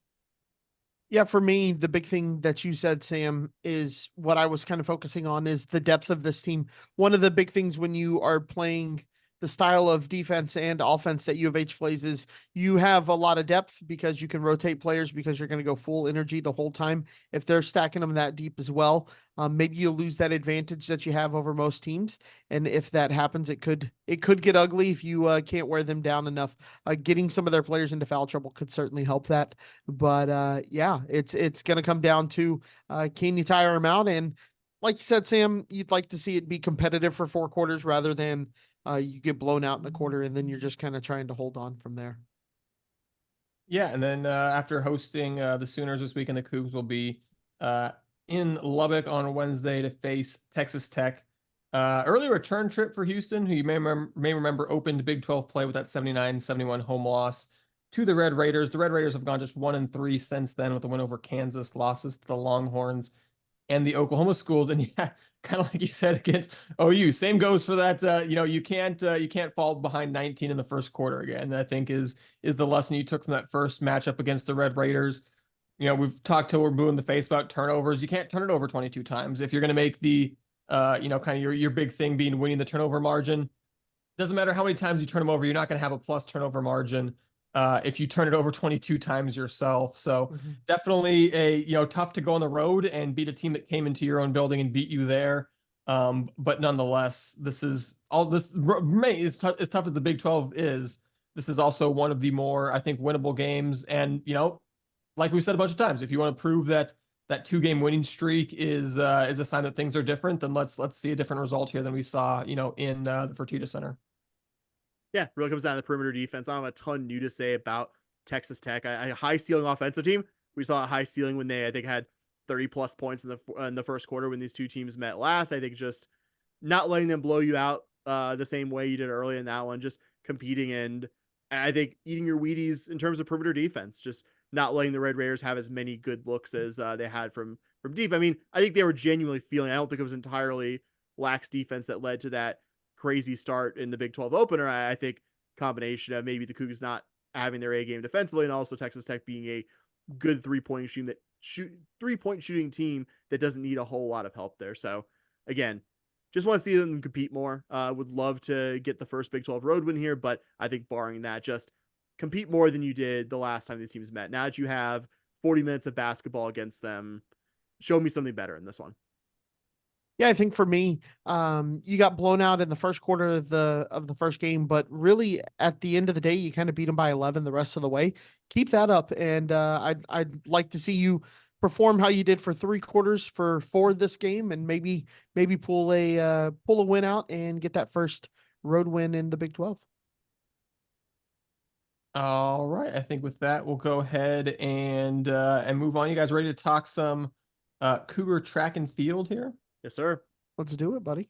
Yeah, for me, the big thing that you said, Sam, is what I was kind of focusing on is the depth of this team. One of the big things when you are playing the style of defense and offense that U of H plays is you have a lot of depth because you can rotate players because you're going to go full energy the whole time. If they're stacking them that deep as well, maybe you lose that advantage that you have over most teams. And if that happens, it could get ugly if you can't wear them down enough. Getting some of their players into foul trouble could certainly help that. But yeah, it's going to come down to can you tire them out? And like you said, Sam, you'd like to see it be competitive for 4 quarters rather than you get blown out in a quarter and then you're just kind of trying to hold on from there. Yeah, and then after hosting the Sooners this weekend, the Cougs will be in Lubbock on Wednesday to face Texas Tech. Early return trip for Houston, who you may remember opened Big 12 play with that 79-71 home loss to the Red Raiders. The Red Raiders have gone just 1-3 since then with the win over Kansas, losses to the Longhorns and the Oklahoma schools. And yeah, kind of like you said against OU, same goes for that. You can't fall behind 19 in the first quarter again. I think is the lesson you took from that first matchup against the Red Raiders. We've talked till we're blue in the face about turnovers. You can't turn it over 22 times if you're going to make the kind of your big thing being winning the turnover margin. Doesn't matter how many times you turn them over, you're not going to have a plus turnover margin if you turn it over 22 times yourself. So definitely tough to go on the road and beat a team that came into your own building and beat you there. But nonetheless, this is as tough as the Big 12 is. This is also one of the more, I think, winnable games. And, like we said a bunch of times, if you want to prove that 2-game winning streak is a sign that things are different, then let's see a different result here than we saw, in the Fertitta Center. Yeah, really comes down to the perimeter defense. I don't have a ton new to say about Texas Tech. A high ceiling offensive team. We saw a high ceiling when they, I think, had 30 plus points in the first quarter when these two teams met last. I think just not letting them blow you out the same way you did early in that one, just competing, and I think eating your Wheaties in terms of perimeter defense, just not letting the Red Raiders have as many good looks as they had from deep. I mean, I think they were genuinely feeling, I don't think it was entirely lax defense that led to that crazy start in the Big 12 opener. I think combination of maybe the Cougars not having their A game defensively and also Texas Tech being a good three-point shooting team that doesn't need a whole lot of help there. So again, just want to see them compete more. Would love to get the first Big 12 road win here, but I think barring that, just compete more than you did the last time these teams met. Now that you have 40 minutes of basketball against them, show me something better in this one. Yeah, I think for me, you got blown out in the first quarter of the first game, but really at the end of the day, you kind of beat them by 11 the rest of the way. Keep that up, and I'd like to see you perform how you did for 3 quarters for this game, and maybe pull a win out and get that first road win in the Big 12. All right, I think with that we'll go ahead and move on. You guys ready to talk some Cougar track and field here? Yes, sir. Let's do it, buddy.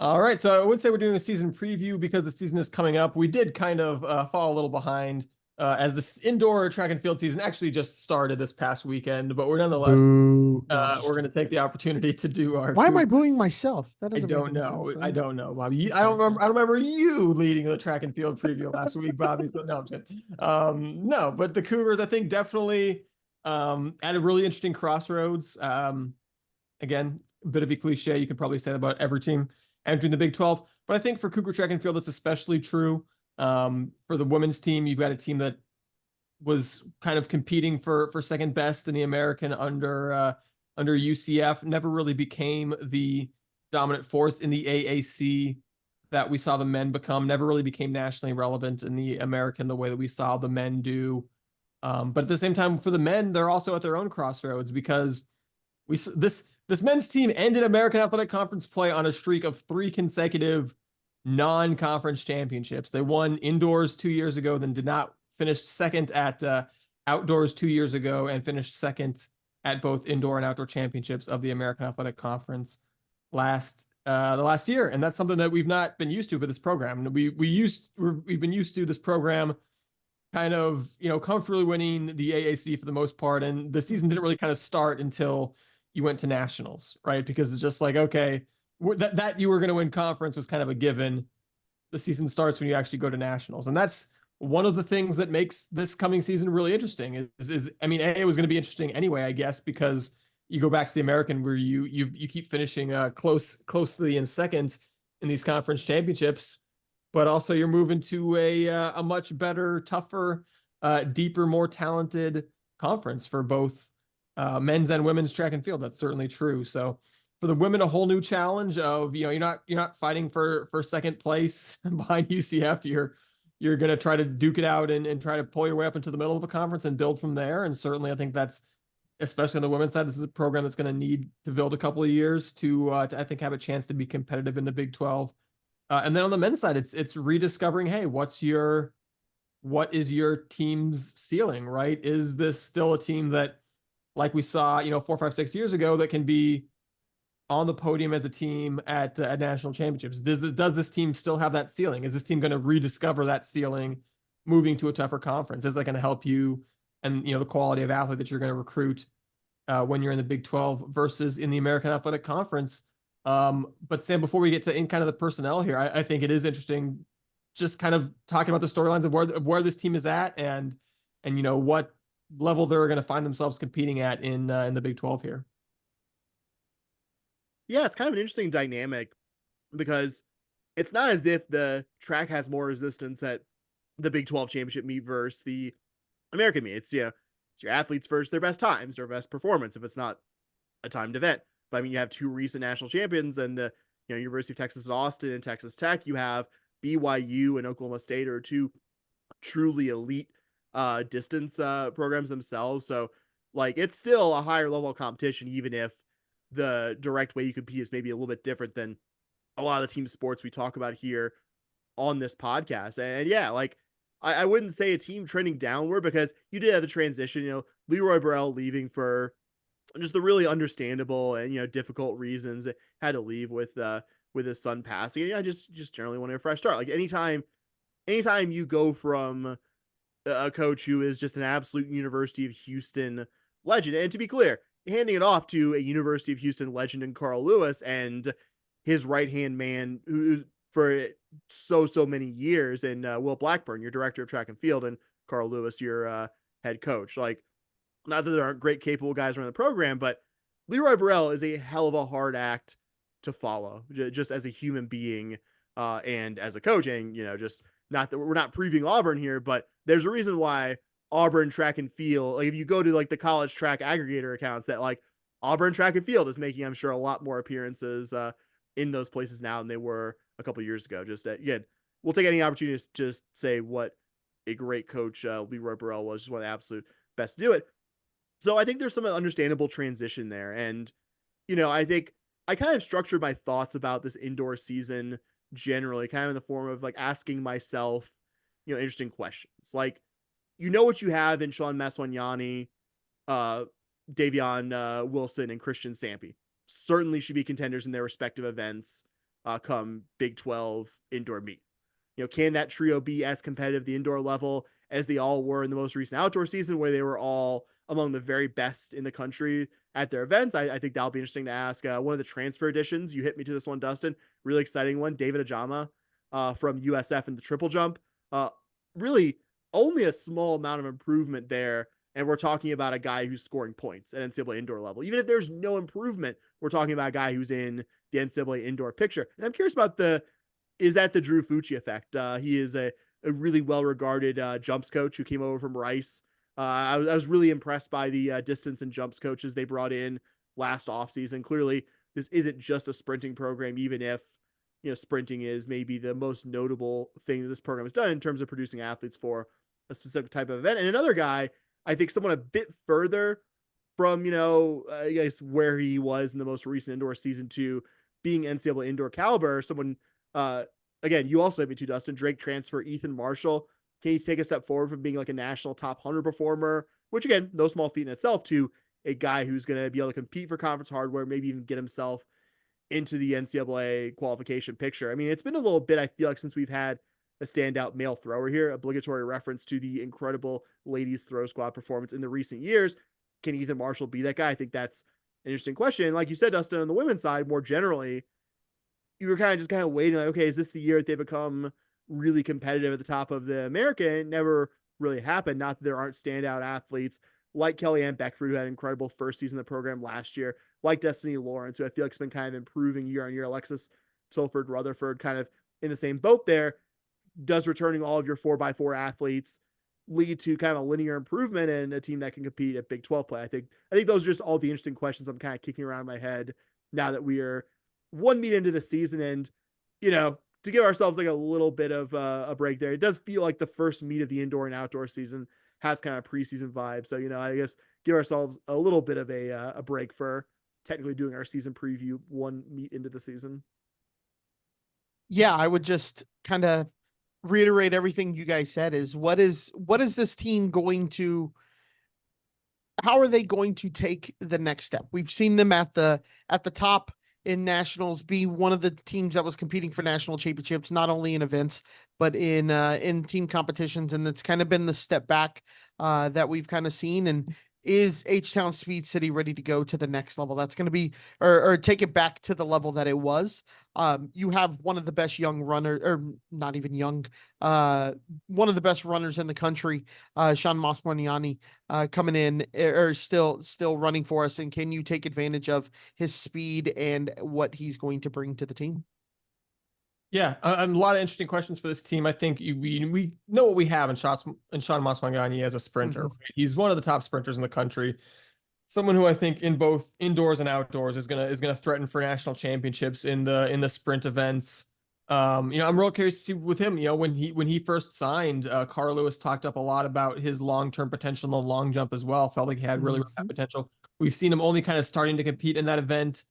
All right, so I would say we're doing a season preview because the season is coming up. We did kind of fall a little behind as the indoor track and field season actually just started this past weekend, but we're nonetheless we're going to take the opportunity to do our. Why am I booing myself? That doesn't. I don't know. I don't know, Bobby. I don't remember you leading the track and field preview last week, Bobby. No, I'm kidding. No, but the Cougars, I think, definitely at a really interesting crossroads. Again, a bit of a cliche. You could probably say that about every team entering the Big 12, but I think for Cougar track and field, it's especially true. For the women's team, you've got a team that was kind of competing for second best in the American under UCF, never really became the dominant force in the AAC that we saw the men become, never really became nationally relevant in the American the way that we saw the men do. But at the same time, for the men, they're also at their own crossroads because This men's team ended American Athletic Conference play on a streak of 3 consecutive non-conference championships. They won indoors 2 years ago, then did not finish second at outdoors 2 years ago, and finished second at both indoor and outdoor championships of the American Athletic Conference the last year. And that's something that we've not been used to with this program. We've been used to this program kind of, comfortably winning the AAC for the most part. And the season didn't really kind of start until you went to nationals, right? Because it's just like, okay, that you were going to win conference was kind of a given. The season starts when you actually go to nationals. And that's one of the things that makes this coming season really interesting I mean, it was going to be interesting anyway, I guess, because you go back to the American where you keep finishing closely in second in these conference championships, but also you're moving to a much better, tougher, deeper, more talented conference for both men's and women's track and field. That's certainly true. So for the women, a whole new challenge of, you're not fighting for second place behind UCF. You're going to try to duke it out and try to pull your way up into the middle of a conference and build from there. And certainly I think that's, especially on the women's side, this is a program that's going to need to build a couple of years to I think have a chance to be competitive in the Big 12. And then on the men's side, it's rediscovering, hey, what is your team's ceiling, right? Is this still a team that, like we saw, 4, 5, 6 years ago, that can be on the podium as a team at national championships? Does this team still have that ceiling? Is this team going to rediscover that ceiling moving to a tougher conference? Is that going to help you and, the quality of athlete that you're going to recruit when you're in the Big 12 versus in the American Athletic Conference? But Sam, before we get to in kind of the personnel here, I think it is interesting just kind of talking about the storylines of where this team is at and what level they're going to find themselves competing at in the Big 12 here. Yeah, it's kind of an interesting dynamic because it's not as if the track has more resistance at the Big 12 championship meet versus the American meet. It's, it's your athletes versus their best times or best performance if it's not a timed event. But I mean, you have 2 recent national champions and the University of Texas at Austin and Texas Tech. You have BYU and Oklahoma State are 2 truly elite distance programs themselves. So like it's still a higher level of competition, even if the direct way you compete is maybe a little bit different than a lot of the team sports we talk about here on this podcast. And yeah, like I wouldn't say a team trending downward because you did have the transition, Leroy Burrell leaving for just the really understandable and, difficult reasons that had to leave with his son passing. And I just generally want a fresh start. Like anytime you go from a coach who is just an absolute University of Houston legend, and to be clear, handing it off to a University of Houston legend in Carl Lewis and his right-hand man who for so many years, and Will Blackburn, your director of track and field, and Carl Lewis, your head coach. Like, not that there aren't great, capable guys around the program, but Leroy Burrell is a hell of a hard act to follow, just as a human being and as a coach. And, just not that we're not previewing Auburn here, but there's a reason why Auburn track and field, like if you go to like the college track aggregator accounts, that like Auburn track and field is making, I'm sure, a lot more appearances in those places now than they were a couple of years ago. Just again, we'll take any opportunity to just say what a great coach Leroy Burrell was, just one of the absolute best to do it. So I think there's some understandable transition there. And, I think I kind of structured my thoughts about this indoor season generally kind of in the form of like asking myself, interesting questions. Like, what you have in Sean Maswanyani, Davion Wilson, and Christian Sampe certainly should be contenders in their respective events come Big 12 indoor meet. Can that trio be as competitive at the indoor level as they all were in the most recent outdoor season where they were all among the very best in the country at their events? I think that'll be interesting to ask. One of the transfer additions, you hit me to this one, Dustin, really exciting one, David Ajama from USF in the triple jump. Really only a small amount of improvement there. And we're talking about a guy who's scoring points at NCAA indoor level. Even if there's no improvement, we're talking about a guy who's in the NCAA indoor picture. And I'm curious about is that the Drew Fucci effect? He is a really well-regarded jumps coach who came over from Rice. I was really impressed by the distance and jumps coaches they brought in last offseason. Clearly, this isn't just a sprinting program, even if, sprinting is maybe the most notable thing that this program has done in terms of producing athletes for a specific type of event. And another guy, I think someone a bit further from, I guess where he was in the most recent indoor season to being NCAA indoor caliber, someone, again, you also have me too, Dustin, Drake transfer, Ethan Marshall. Can he take a step forward from being like a national top 100 performer, which again, no small feat in itself, to a guy who's going to be able to compete for conference hardware, maybe even get himself into the NCAA qualification picture. I mean, it's been a little bit, I feel like, since we've had a standout male thrower here, obligatory reference to the incredible ladies throw squad performance in the recent years. Can Ethan Marshall be that guy? I think that's an interesting question. And like you said, Dustin, on the women's side, more generally, you were kind of waiting, like, okay, is this the year that they become really competitive at the top of the American? It never really happened. Not that there aren't standout athletes like Kellyanne Beckford, who had an incredible first season of the program last year, like Destiny Lawrence, who I feel like has been kind of improving year on year. Alexis Tilford Rutherford kind of in the same boat there. Does returning all of your 4x4 athletes lead to kind of a linear improvement in a team that can compete at Big 12 play? I think those are just all the interesting questions I'm kind of kicking around in my head now that we are one meet into the season. And, to give ourselves like a little bit of a break there, it does feel like the first meet of the indoor and outdoor season has kind of preseason vibe. So, I guess give ourselves a little bit of a break for technically doing our season preview one meet into the season. Yeah, I would just kind of reiterate everything you guys said. Is what is this team going to, how are they going to take the next step? We've seen them at the top in nationals, be one of the teams that was competing for national championships, not only in events, but in team competitions. And it's kind of been the step back that we've kind of seen. And is H-Town Speed City ready to go to the next level? That's going to be, or take it back to the level that it was. You have one of the best young runner, or not even young, one of the best runners in the country, Sean Masmaniani, coming in, or still running for us. And can you take advantage of his speed and what he's going to bring to the team? Yeah, a lot of interesting questions for this team. I think we know what we have in Sean Masmaniani as a sprinter. Mhm. Right? He's one of the top sprinters in the country. Someone who I think in both indoors and outdoors is gonna threaten for national championships in the sprint events. I'm real curious to see with him. When he first signed, Carl Lewis talked up a lot about his long-term potential in the long jump as well. Felt like he had really high potential. We've seen him only kind of starting to compete in that event.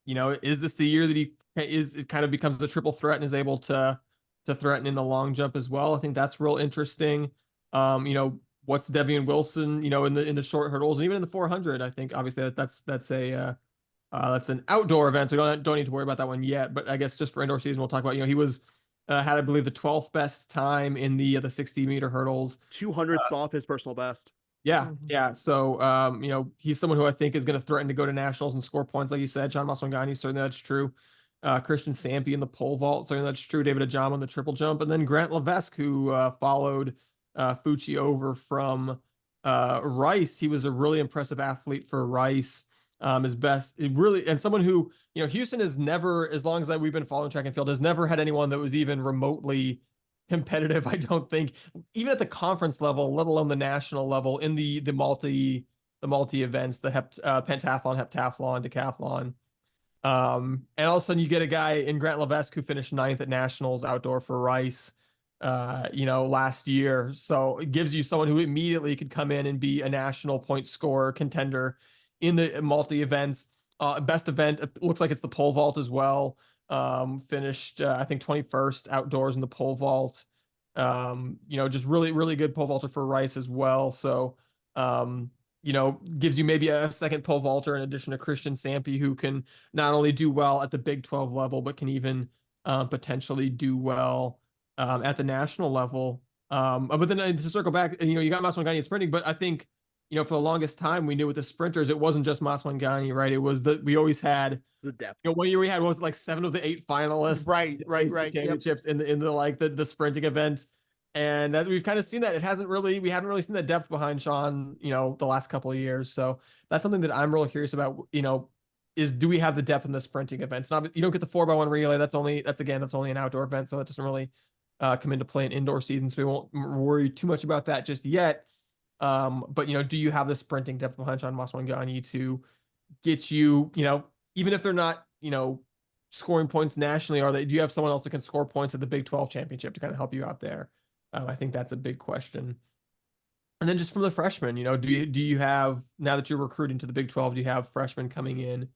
Is this the year that it kind of becomes the triple threat and is able to threaten in the long jump as well? I think that's real interesting. What's Devian Wilson, in the short hurdles and even in the 400. I think obviously that's an outdoor event, so we don't need to worry about that one yet. But I guess just for indoor season, we'll talk about, he was had, I believe, the 12th best time in the 60-meter hurdles, 200ths off his personal best. Yeah, yeah. So, he's someone who I think is going to threaten to go to nationals and score points, like you said. John Maswangani, certainly that's true. Christian Sampi in the pole vault, certainly that's true. David Ajama in the triple jump, and then Grant Levesque, who followed Fucci over from Rice. He was a really impressive athlete for Rice. His best, and someone who, Houston has never, as long as we've been following track and field, has never had anyone that was even remotely competitive. I don't think, even at the conference level, let alone the national level, in the multi events, the pentathlon, heptathlon, decathlon. And all of a sudden you get a guy in Grant Levesque who finished 9th at nationals outdoor for Rice, last year. So it gives you someone who immediately could come in and be a national point scorer contender in the multi events. Best event, it looks like it's the pole vault as well. Finished, I think 21st outdoors in the pole vault. Just really, really good pole vaulter for Rice as well. So, gives you maybe a second pole vaulter in addition to Christian Sampi, who can not only do well at the Big 12 level, but can even potentially do well at the national level. But then to circle back, you got Maswangani sprinting, but I think, for the longest time, we knew with the sprinters, it wasn't just Maswangani, right? It was that we always had the depth. One year we had, was it like 7 of the 8 finalists, Right. championships in the sprinting event, and that we've kind of seen that we haven't really seen that depth behind Sean, the last couple of years. So that's something that I'm really curious about. Is, do we have the depth in the sprinting events? Not, you don't get the 4x1 relay. That's only an outdoor event, so that doesn't really come into play in indoor season. So we won't worry too much about that just yet. But do you have the sprinting depth behind Sean Maswangani to get you, even if they're not, scoring points nationally, do you have someone else that can score points at the Big 12 championship to kind of help you out there? I think that's a big question. And then just from the freshmen, do you have, now that you're recruiting to the Big 12, do you have freshmen coming in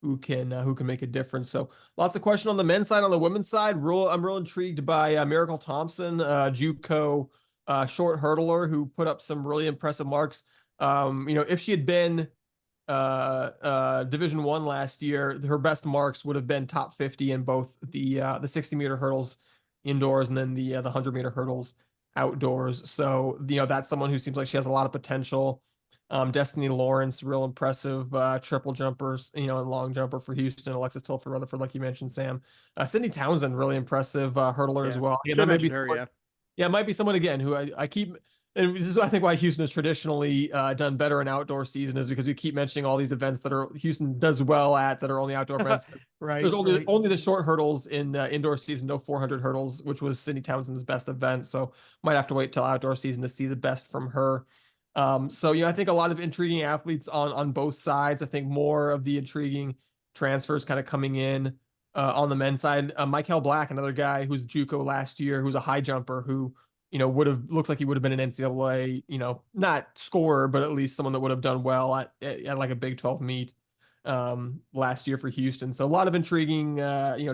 who can make a difference? So lots of question on the men's side. On the women's side, I'm real intrigued by Miracle Thompson, JUCO short hurdler who put up some really impressive marks. If she had been Division One last year, her best marks would have been top 50 in both the 60-meter hurdles indoors and then the 100-meter hurdles outdoors. So that's someone who seems like she has a lot of potential. Destiny Lawrence, real impressive triple jumpers, and long jumper for Houston. Alexis Tilford Rutherford, like you mentioned, Sam. Sydney Townsend, really impressive hurdler as Yeah. well. Should have mentioned her, yeah. Yeah, it might be someone again who I keep, and this is I think why Houston has traditionally done better in outdoor season, is because we keep mentioning all these events that are Houston does well at that are only outdoor events. Right. There's only right. only the short hurdles in indoor season, no 400 hurdles, which was Sydney Townsend's best event. So might have to wait till outdoor season to see the best from her. So I think a lot of intriguing athletes on both sides. I think more of the intriguing transfers kind of coming in on the men's side. Michael Black, another guy who's JUCO last year, who's a high jumper who looks like he would have been an NCAA, not scorer, but at least someone that would have done well at like a Big 12 meet last year for Houston. So a lot of intriguing,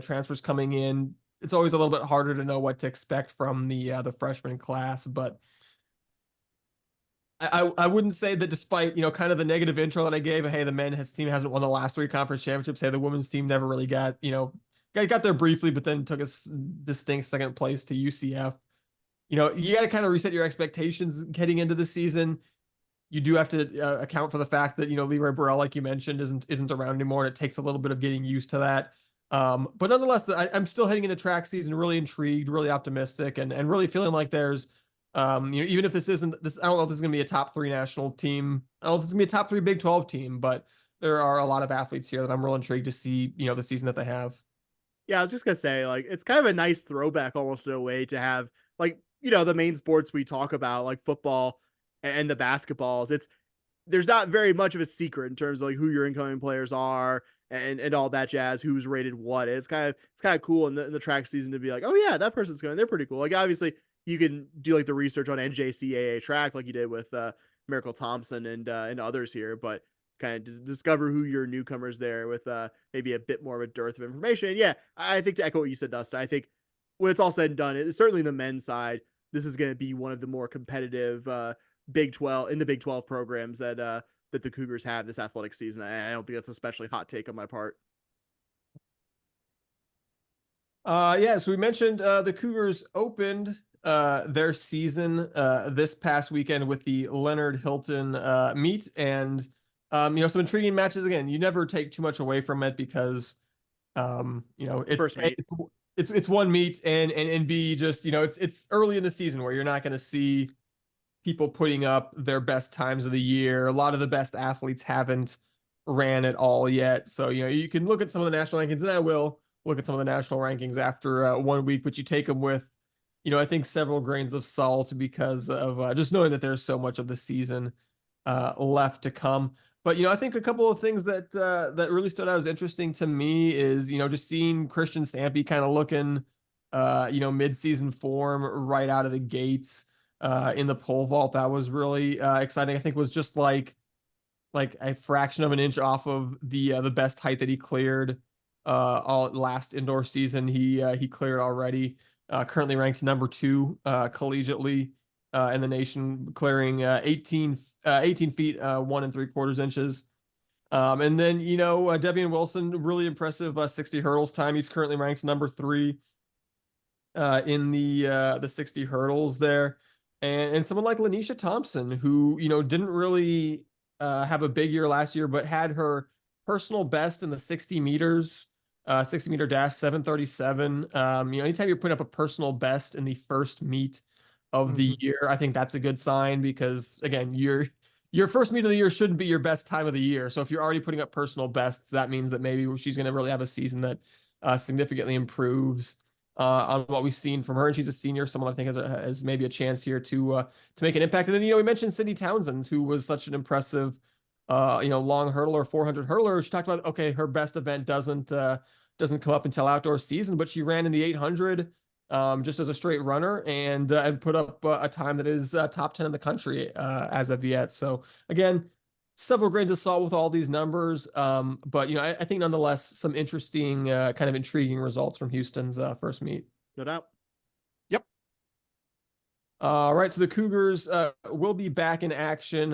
transfers coming in. It's always a little bit harder to know what to expect from the freshman class, but I wouldn't say that despite, kind of the negative intro that I gave, hey, the team hasn't won the last 3 conference championships. Hey, the women's team never really got there briefly, but then took a distinct second place to UCF. You got to kind of reset your expectations heading into the season. You do have to account for the fact that, Leroy Burrell, like you mentioned, isn't around anymore. And it takes a little bit of getting used to that. But nonetheless, I'm still heading into track season, really intrigued, really optimistic, and really feeling like there's, even if this isn't this, I don't know if this is going to be a top 3 national team. I don't know if it's going to be a top 3 Big 12 team, but there are a lot of athletes here that I'm real intrigued to see, the season that they have. Yeah, I was just gonna say, like, it's kind of a nice throwback almost in a way to have, like, the main sports we talk about, like football and the basketballs. There's not very much of a secret in terms of like who your incoming players are and all that jazz, who's rated what. It's kind of cool in the track season to be like, oh yeah, that person's going. They're pretty cool. Like obviously you can do like the research on NJCAA track like you did with Miracle Thompson and others here, but kind of discover who your newcomers there with maybe a bit more of a dearth of information. And yeah, I think to echo what you said, Dustin, I think when it's all said and done, it's certainly the men's side. This is going to be one of the more competitive Big 12 in the Big 12 programs that the Cougars have this athletic season. I don't think that's especially hot take on my part. Yeah, so we mentioned the Cougars opened their season this past weekend with the Leonard Hilton meet, and some intriguing matches. Again, you never take too much away from it because it's First meet. it's one meet, and B, just it's early in the season where you're not going to see people putting up their best times of the year. A lot of the best athletes haven't ran at all yet. So, you can look at some of the national rankings, and I will look at some of the national rankings after 1 week, but you take them with, I think several grains of salt because of just knowing that there's so much of the season left to come. But, I think a couple of things that really stood out as interesting to me is, just seeing Christian Stampy kind of looking, mid-season form right out of the gates. In the pole vault, that was really exciting. I think it was just like a fraction of an inch off of the best height that he cleared all last indoor season. He cleared already. Currently ranks number 2 collegiately in the nation, clearing 18 feet 1 3/4 inches. And then Debian Wilson, really impressive 60 hurdles time. He's currently ranked number 3 in the 60 hurdles there. And someone like Lanisha Thompson, who, didn't really have a big year last year, but had her personal best in the 60 meters, 60 meter dash, 7:37. Anytime you're putting up a personal best in the first meet of the year, I think that's a good sign because, again, your first meet of the year shouldn't be your best time of the year. So if you're already putting up personal bests, that means that maybe she's going to really have a season that significantly improves on what we've seen from her, and she's a senior, someone I think has maybe a chance here to make an impact. And then we mentioned Sydney Townsend, who was such an impressive long hurdler, 400 hurdler. She talked about, okay, her best event doesn't come up until outdoor season, but she ran in the 800 just as a straight runner, and put up a time that is top 10 in the country as of yet. So again, several grains of salt with all these numbers, but I think nonetheless some interesting, kind of intriguing results from Houston's first meet. No doubt. Yep. All right, so the Cougars will be back in action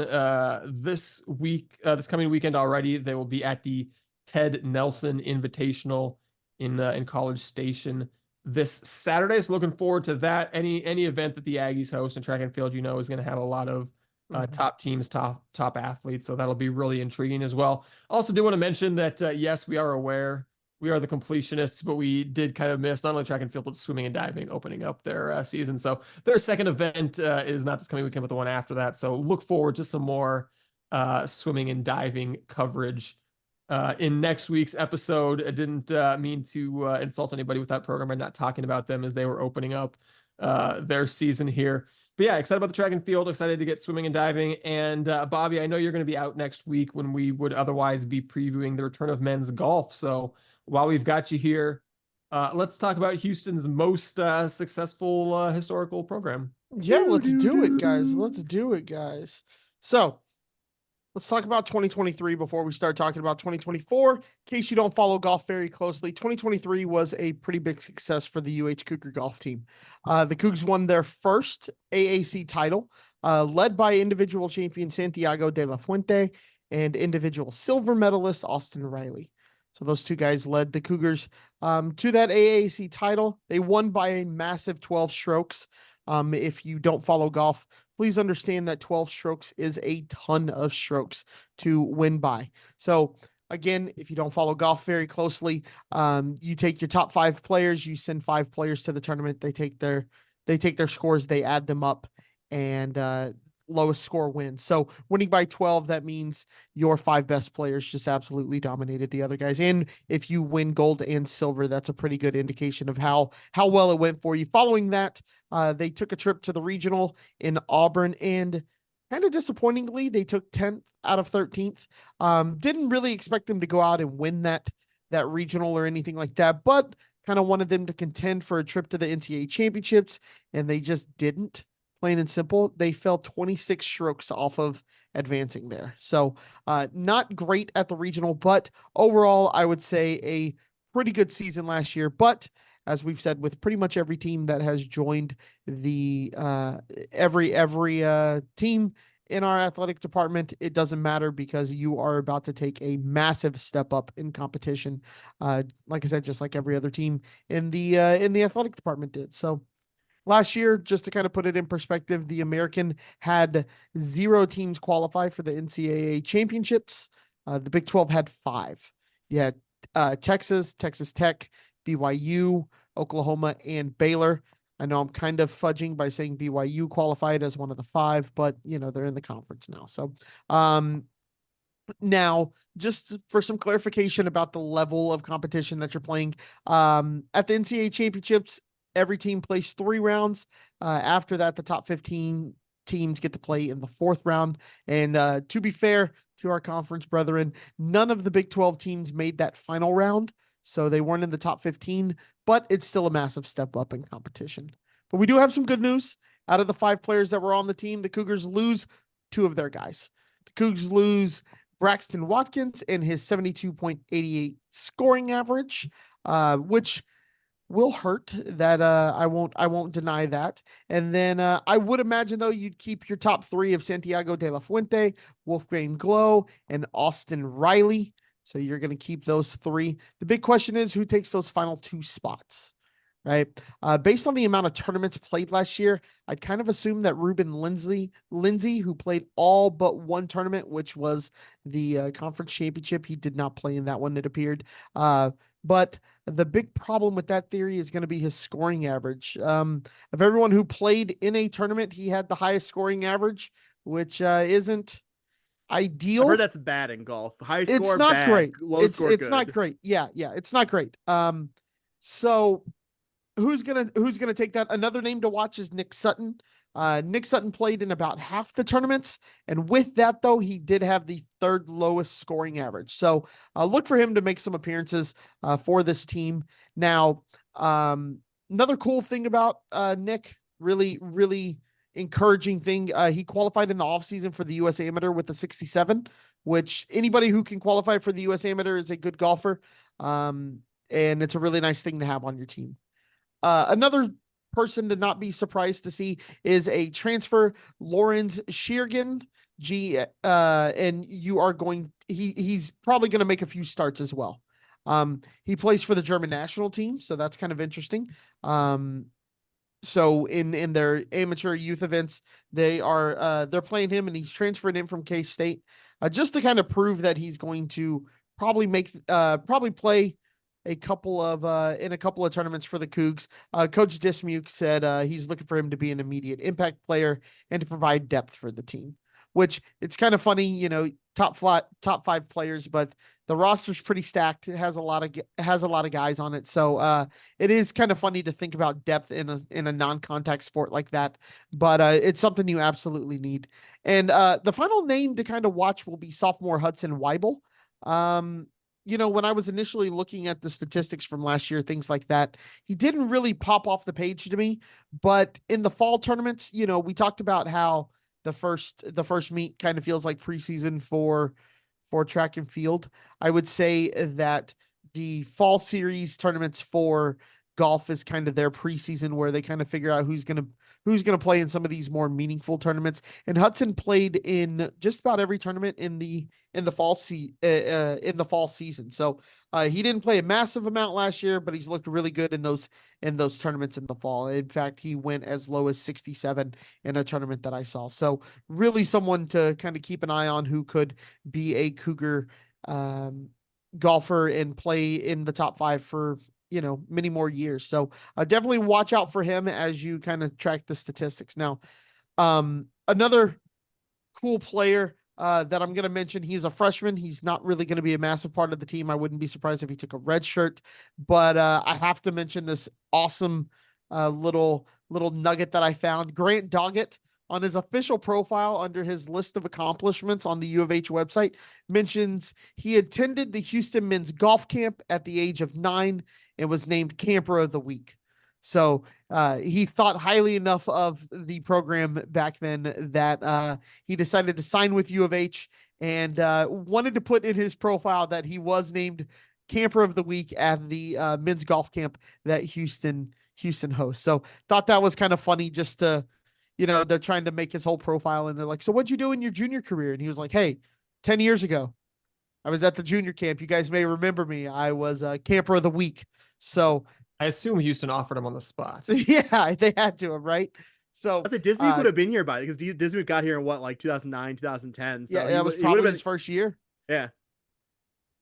this week, this coming weekend already. They will be at the Ted Nelson Invitational in College Station this Saturday. So looking forward to that. Any event that the Aggies host in track and field, is going to have a lot of top teams, top athletes. So that'll be really intriguing as well. Also do want to mention that, yes, we are aware we are the completionists, but we did kind of miss not only track and field, but swimming and diving opening up their season. So their second event is not this coming weekend, but the one after that. So look forward to some more swimming and diving coverage in next week's episode. I didn't mean to insult anybody with that program by not talking about them as they were opening up their season here. But yeah, excited about the track and field, excited to get swimming and diving. And Bobby, I know you're going to be out next week when we would otherwise be previewing the return of men's golf. So while we've got you here, let's talk about Houston's most successful historical program. Yeah, let's do it, guys. Let's do it, guys. So let's talk about 2023 before we start talking about 2024. In case you don't follow golf very closely, 2023 was a pretty big success for the UH Cougar golf team. The Cougs won their first AAC title, led by individual champion Santiago de la Fuente and individual silver medalist Austin Riley. So those two guys led the Cougars to that AAC title. They won by a massive 12 strokes. If you don't follow golf, please understand that 12 strokes is a ton of strokes to win by. So again, if you don't follow golf very closely, you take your top 5 players, you send 5 players to the tournament. They take their scores, they add them up, and lowest score wins. So winning by 12, that means your 5 best players just absolutely dominated the other guys. And if you win gold and silver, that's a pretty good indication of how well it went for you. Following that, they took a trip to the regional in Auburn, and kind of disappointingly, they took 10th out of 13th. Didn't really expect them to go out and win that regional or anything like that, but kind of wanted them to contend for a trip to the NCAA championships, and they just didn't. Plain and simple, they fell 26 strokes off of advancing there. So not great at the regional, but overall, I would say a pretty good season last year. But as we've said, with pretty much every team that has joined the every team in our athletic department, it doesn't matter because you are about to take a massive step up in competition. Like I said, just like every other team in the athletic department did. So last year, just to kind of put it in perspective, the American had 0 teams qualify for the NCAA championships. The Big 12 had 5. You had Texas, Texas Tech, BYU, Oklahoma, and Baylor. I know I'm kind of fudging by saying BYU qualified as one of the 5, but they're in the conference now. So now, just for some clarification about the level of competition that you're playing, at the NCAA championships, every team plays 3 rounds. After that, the top 15 teams get to play in the 4th round. And to be fair to our conference brethren, none of the Big 12 teams made that final round, so they weren't in the top 15, but it's still a massive step up in competition. But we do have some good news. Out of the 5 players that were on the team, the Cougars lose 2 of their guys. The Cougars lose Braxton Watkins and his 72.88 scoring average, which will hurt. That I won't deny that. And then I would imagine though you'd keep your top 3 of Santiago de la Fuente, Wolfgang Glow, and Austin Riley. So you're going to keep those 3. The big question is who takes those final 2 spots, right? Based on the amount of tournaments played last year, I'd kind of assume that Ruben Lindsay, who played all but 1 tournament, which was the conference championship, he did not play in that one, it appeared. But the big problem with that theory is going to be his scoring average. Of everyone who played in a tournament, he had the highest scoring average, which isn't ideal. I heard that's bad in golf. High score, it's not bad. great. Low score, it's good. not great. Yeah, it's not great. So who's gonna take that? Another name to watch is Nick Sutton. Nick Sutton played in about half the tournaments, and with that though, he did have the 3rd lowest scoring average. So look for him to make some appearances for this team. Now, Another cool thing about Nick, really encouraging thing. He qualified in the offseason for the US Amateur with the 67, which anybody who can qualify for the US Amateur is a good golfer. And it's a really nice thing to have on your team. Another person to not be surprised to see is a transfer, Lawrence Sheergan. And you are he's probably going to make a few starts as well. He plays for the German national team, so that's kind of interesting. So in their amateur youth events, they're playing him, and he's transferred in from K-State, just to kind of prove that he's going to probably play a couple of in a couple of tournaments for the Cougs. Coach Dismuke said he's looking for him to be an immediate impact player and to provide depth for the team. Which it's kind of funny, top 5 players, but the roster's pretty stacked. It has a lot of guys on it, so it is kind of funny to think about depth in a non-contact sport like that. But it's something you absolutely need. And the final name to kind of watch will be sophomore Hudson Weibel. When I was initially looking at the statistics from last year, things like that, he didn't really pop off the page to me. But in the fall tournaments, we talked about how the first meet kind of feels like preseason for track and field. I would say that the fall series tournaments for golf is kind of their preseason, where they kind of figure out who's going to play in some of these more meaningful tournaments. And Hudson played in just about every tournament in the fall season. So he didn't play a massive amount last year, but he's looked really good in those tournaments in the fall. In fact, he went as low as 67 in a tournament that I saw. So really someone to kind of keep an eye on, who could be a Cougar golfer and play in the top 5 for many more years. So definitely watch out for him as you kind of track the statistics. Now, another cool player that I'm going to mention, he's a freshman. He's not really going to be a massive part of the team. I wouldn't be surprised if he took a red shirt, but I have to mention this awesome little nugget that I found. Grant Doggett, on his official profile under his list of accomplishments on the U of H website, mentions he attended the Houston men's golf camp at the age of 9 and was named Camper of the Week. So he thought highly enough of the program back then that he decided to sign with U of H, and wanted to put in his profile that he was named Camper of the Week at the men's golf camp that Houston hosts. So thought that was kind of funny, just to, they're trying to make his whole profile, and they're like, so what'd you do in your junior career? And he was like, hey, 10 years ago, I was at the junior camp. You guys may remember me. I was a Camper of the Week. So I assume Houston offered him on the spot. Yeah, they had to have, right? So I said Disney would have been here because Disney got here in what, like 2009, 2010. So yeah, that was probably his first year. Yeah.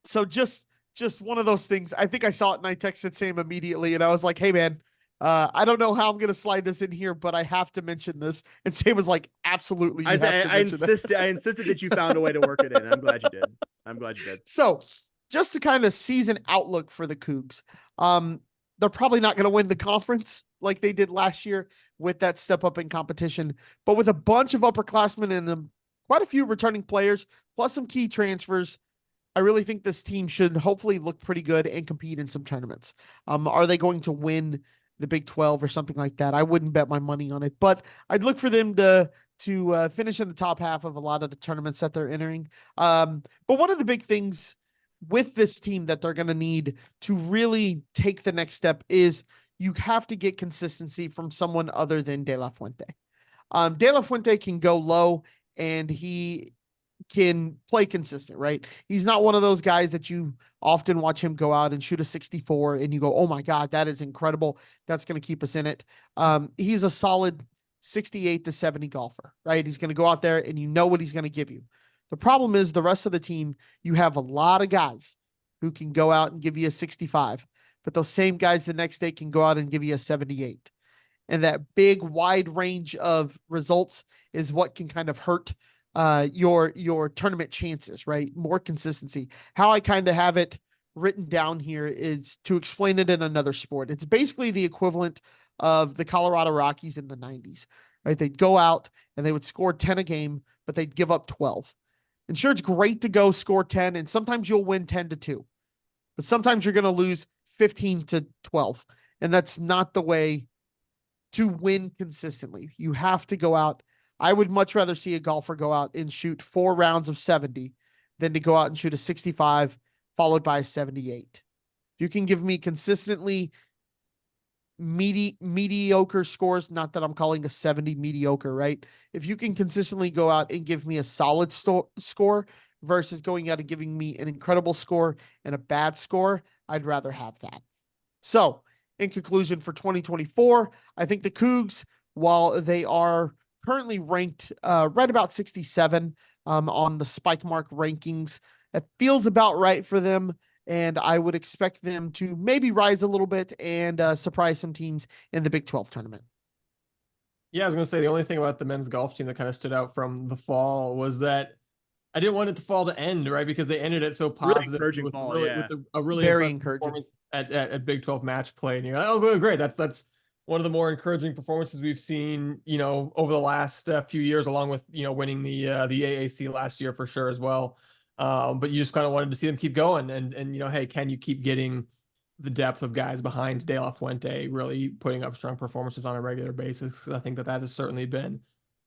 So just one of those things. I think I saw it and I texted Sam immediately, and I was like, hey man, I don't know how I'm going to slide this in here, but I have to mention this. And Sam was like, absolutely. I insisted that you found a way to work it in. I'm glad you did. So just to kind of season outlook for the Cougs, they're probably not going to win the conference like they did last year with that step up in competition, but with a bunch of upperclassmen and quite a few returning players, plus some key transfers, I really think this team should hopefully look pretty good and compete in some tournaments. Are they going to win the Big 12 or something like that? I wouldn't bet my money on it, but I'd look for them to finish in the top half of a lot of the tournaments that they're entering. But one of the big things with this team that they're going to need to really take the next step is you have to get consistency from someone other than De La Fuente. De La Fuente can go low and he can play consistent, right? He's not one of those guys that you often watch him go out and shoot a 64 and you go, oh my God, that is incredible. That's going to keep us in it. He's a solid 68 to 70 golfer, right? He's going to go out there and you know what he's going to give you. The problem is the rest of the team, you have a lot of guys who can go out and give you a 65, but those same guys the next day can go out and give you a 78. And that big wide range of results is what can kind of hurt your tournament chances, right? More consistency. How I kind of have it written down here is to explain it in another sport. It's basically the equivalent of the Colorado Rockies in the 90s, right? They'd go out and they would score 10 a game, but they'd give up 12. And sure, it's great to go score 10, and sometimes you'll win 10-2, but sometimes you're going to lose 15-12. And that's not the way to win consistently. You have to go out. I would much rather see a golfer go out and shoot 4 rounds of 70 than to go out and shoot a 65 followed by a 78. You can give me consistently mediocre scores, not that I'm calling a 70 mediocre, right? If you can consistently go out and give me a solid score versus going out and giving me an incredible score and a bad score, I'd rather have that. So, in conclusion, for 2024, I think the Cougs, while they are currently ranked right about 67 on the Spike Mark rankings, it feels about right for them. And I would expect them to maybe rise a little bit and surprise some teams in the Big 12 tournament. Yeah, I was going to say the only thing about the men's golf team that kind of stood out from the fall was that I didn't want it to fall to end, right? Because they ended it so positive encouraging with fall, really, yeah. with a really Very encouraging performance at Big 12 match play. And you're like, oh, great. That's one of the more encouraging performances we've seen, over the last few years, along with, winning the AAC last year for sure as well. But you just kind of wanted to see them keep going and hey, can you keep getting the depth of guys behind De La Fuente really putting up strong performances on a regular basis? Because I think that has certainly been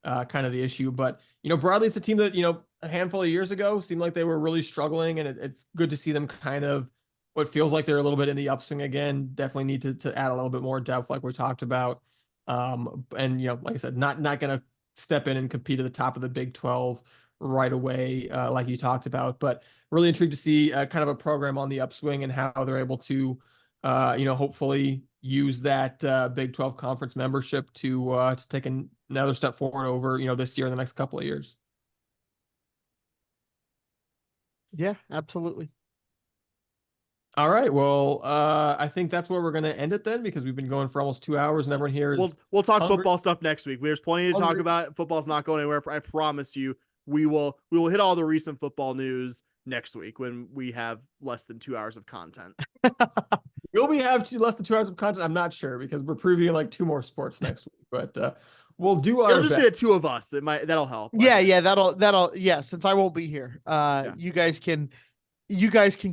kind of the issue. But, broadly, it's a team that, a handful of years ago seemed like they were really struggling, and it's good to see them kind of what feels like they're a little bit in the upswing again. Definitely need to add a little bit more depth like we talked about. And, like I said, not going to step in and compete at the top of the Big 12 right away, like you talked about, but really intrigued to see kind of a program on the upswing and how they're able to, hopefully use that Big 12 conference membership to take another step forward over, this year and the next couple of years. Yeah, absolutely. All right. Well, I think that's where we're going to end it then, because we've been going for almost 2 hours and everyone here is We'll talk hungry. football stuff next week. There's plenty to talk about. Football's not going anywhere. I promise you. We will hit all the recent football news next week when we have less than 2 hours of content. Will we have less than 2 hours of content? I'm not sure, because we're previewing like 2 more sports next week, but we'll do our It'll just best. be the 2 of us. That'll help. Yeah, that'll since I won't be here. You guys can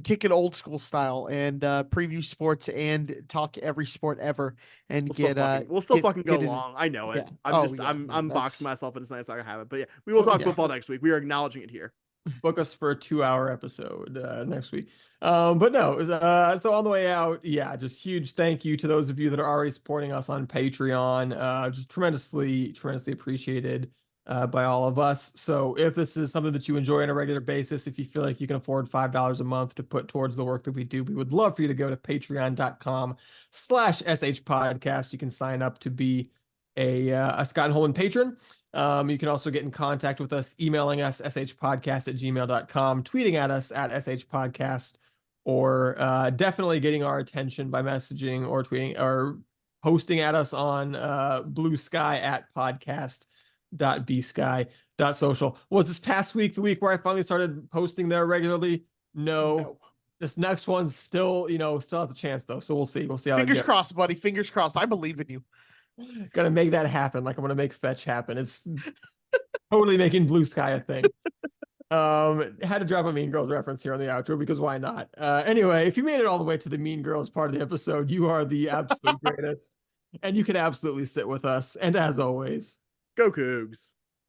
kick it old school style and preview sports and talk every sport ever and we'll still fucking go long. I know it. Yeah. I'm boxing myself into saying it's not gonna happen. But yeah, we will talk football next week. We are acknowledging it here. Book us for a 2-hour episode next week. But no, so on the way out, just huge thank you to those of you that are already supporting us on Patreon. Just tremendously appreciated by all of us. So if this is something that you enjoy on a regular basis, if you feel like you can afford $5 a month to put towards the work that we do, we would love for you to go to patreon.com/shpodcast. You can sign up to be a Scott and Holman patron. You can also get in contact with us, emailing us shpodcast@gmail.com, tweeting at us at shpodcast, or definitely getting our attention by messaging or tweeting or posting at us on Blue Sky at podcast.bsky.social. Was this past week the week where I finally started posting there regularly? No. This next one's still has a chance though. So we'll see. We'll see how Fingers crossed, buddy. Fingers crossed. I believe in you. Gonna make that happen. Like I'm gonna make Fetch happen. It's totally making Blue Sky a thing. Had to drop a Mean Girls reference here on the outro because why not? Anyway, if you made it all the way to the Mean Girls part of the episode, you are the absolute greatest, and you can absolutely sit with us. And as always, go Cougs.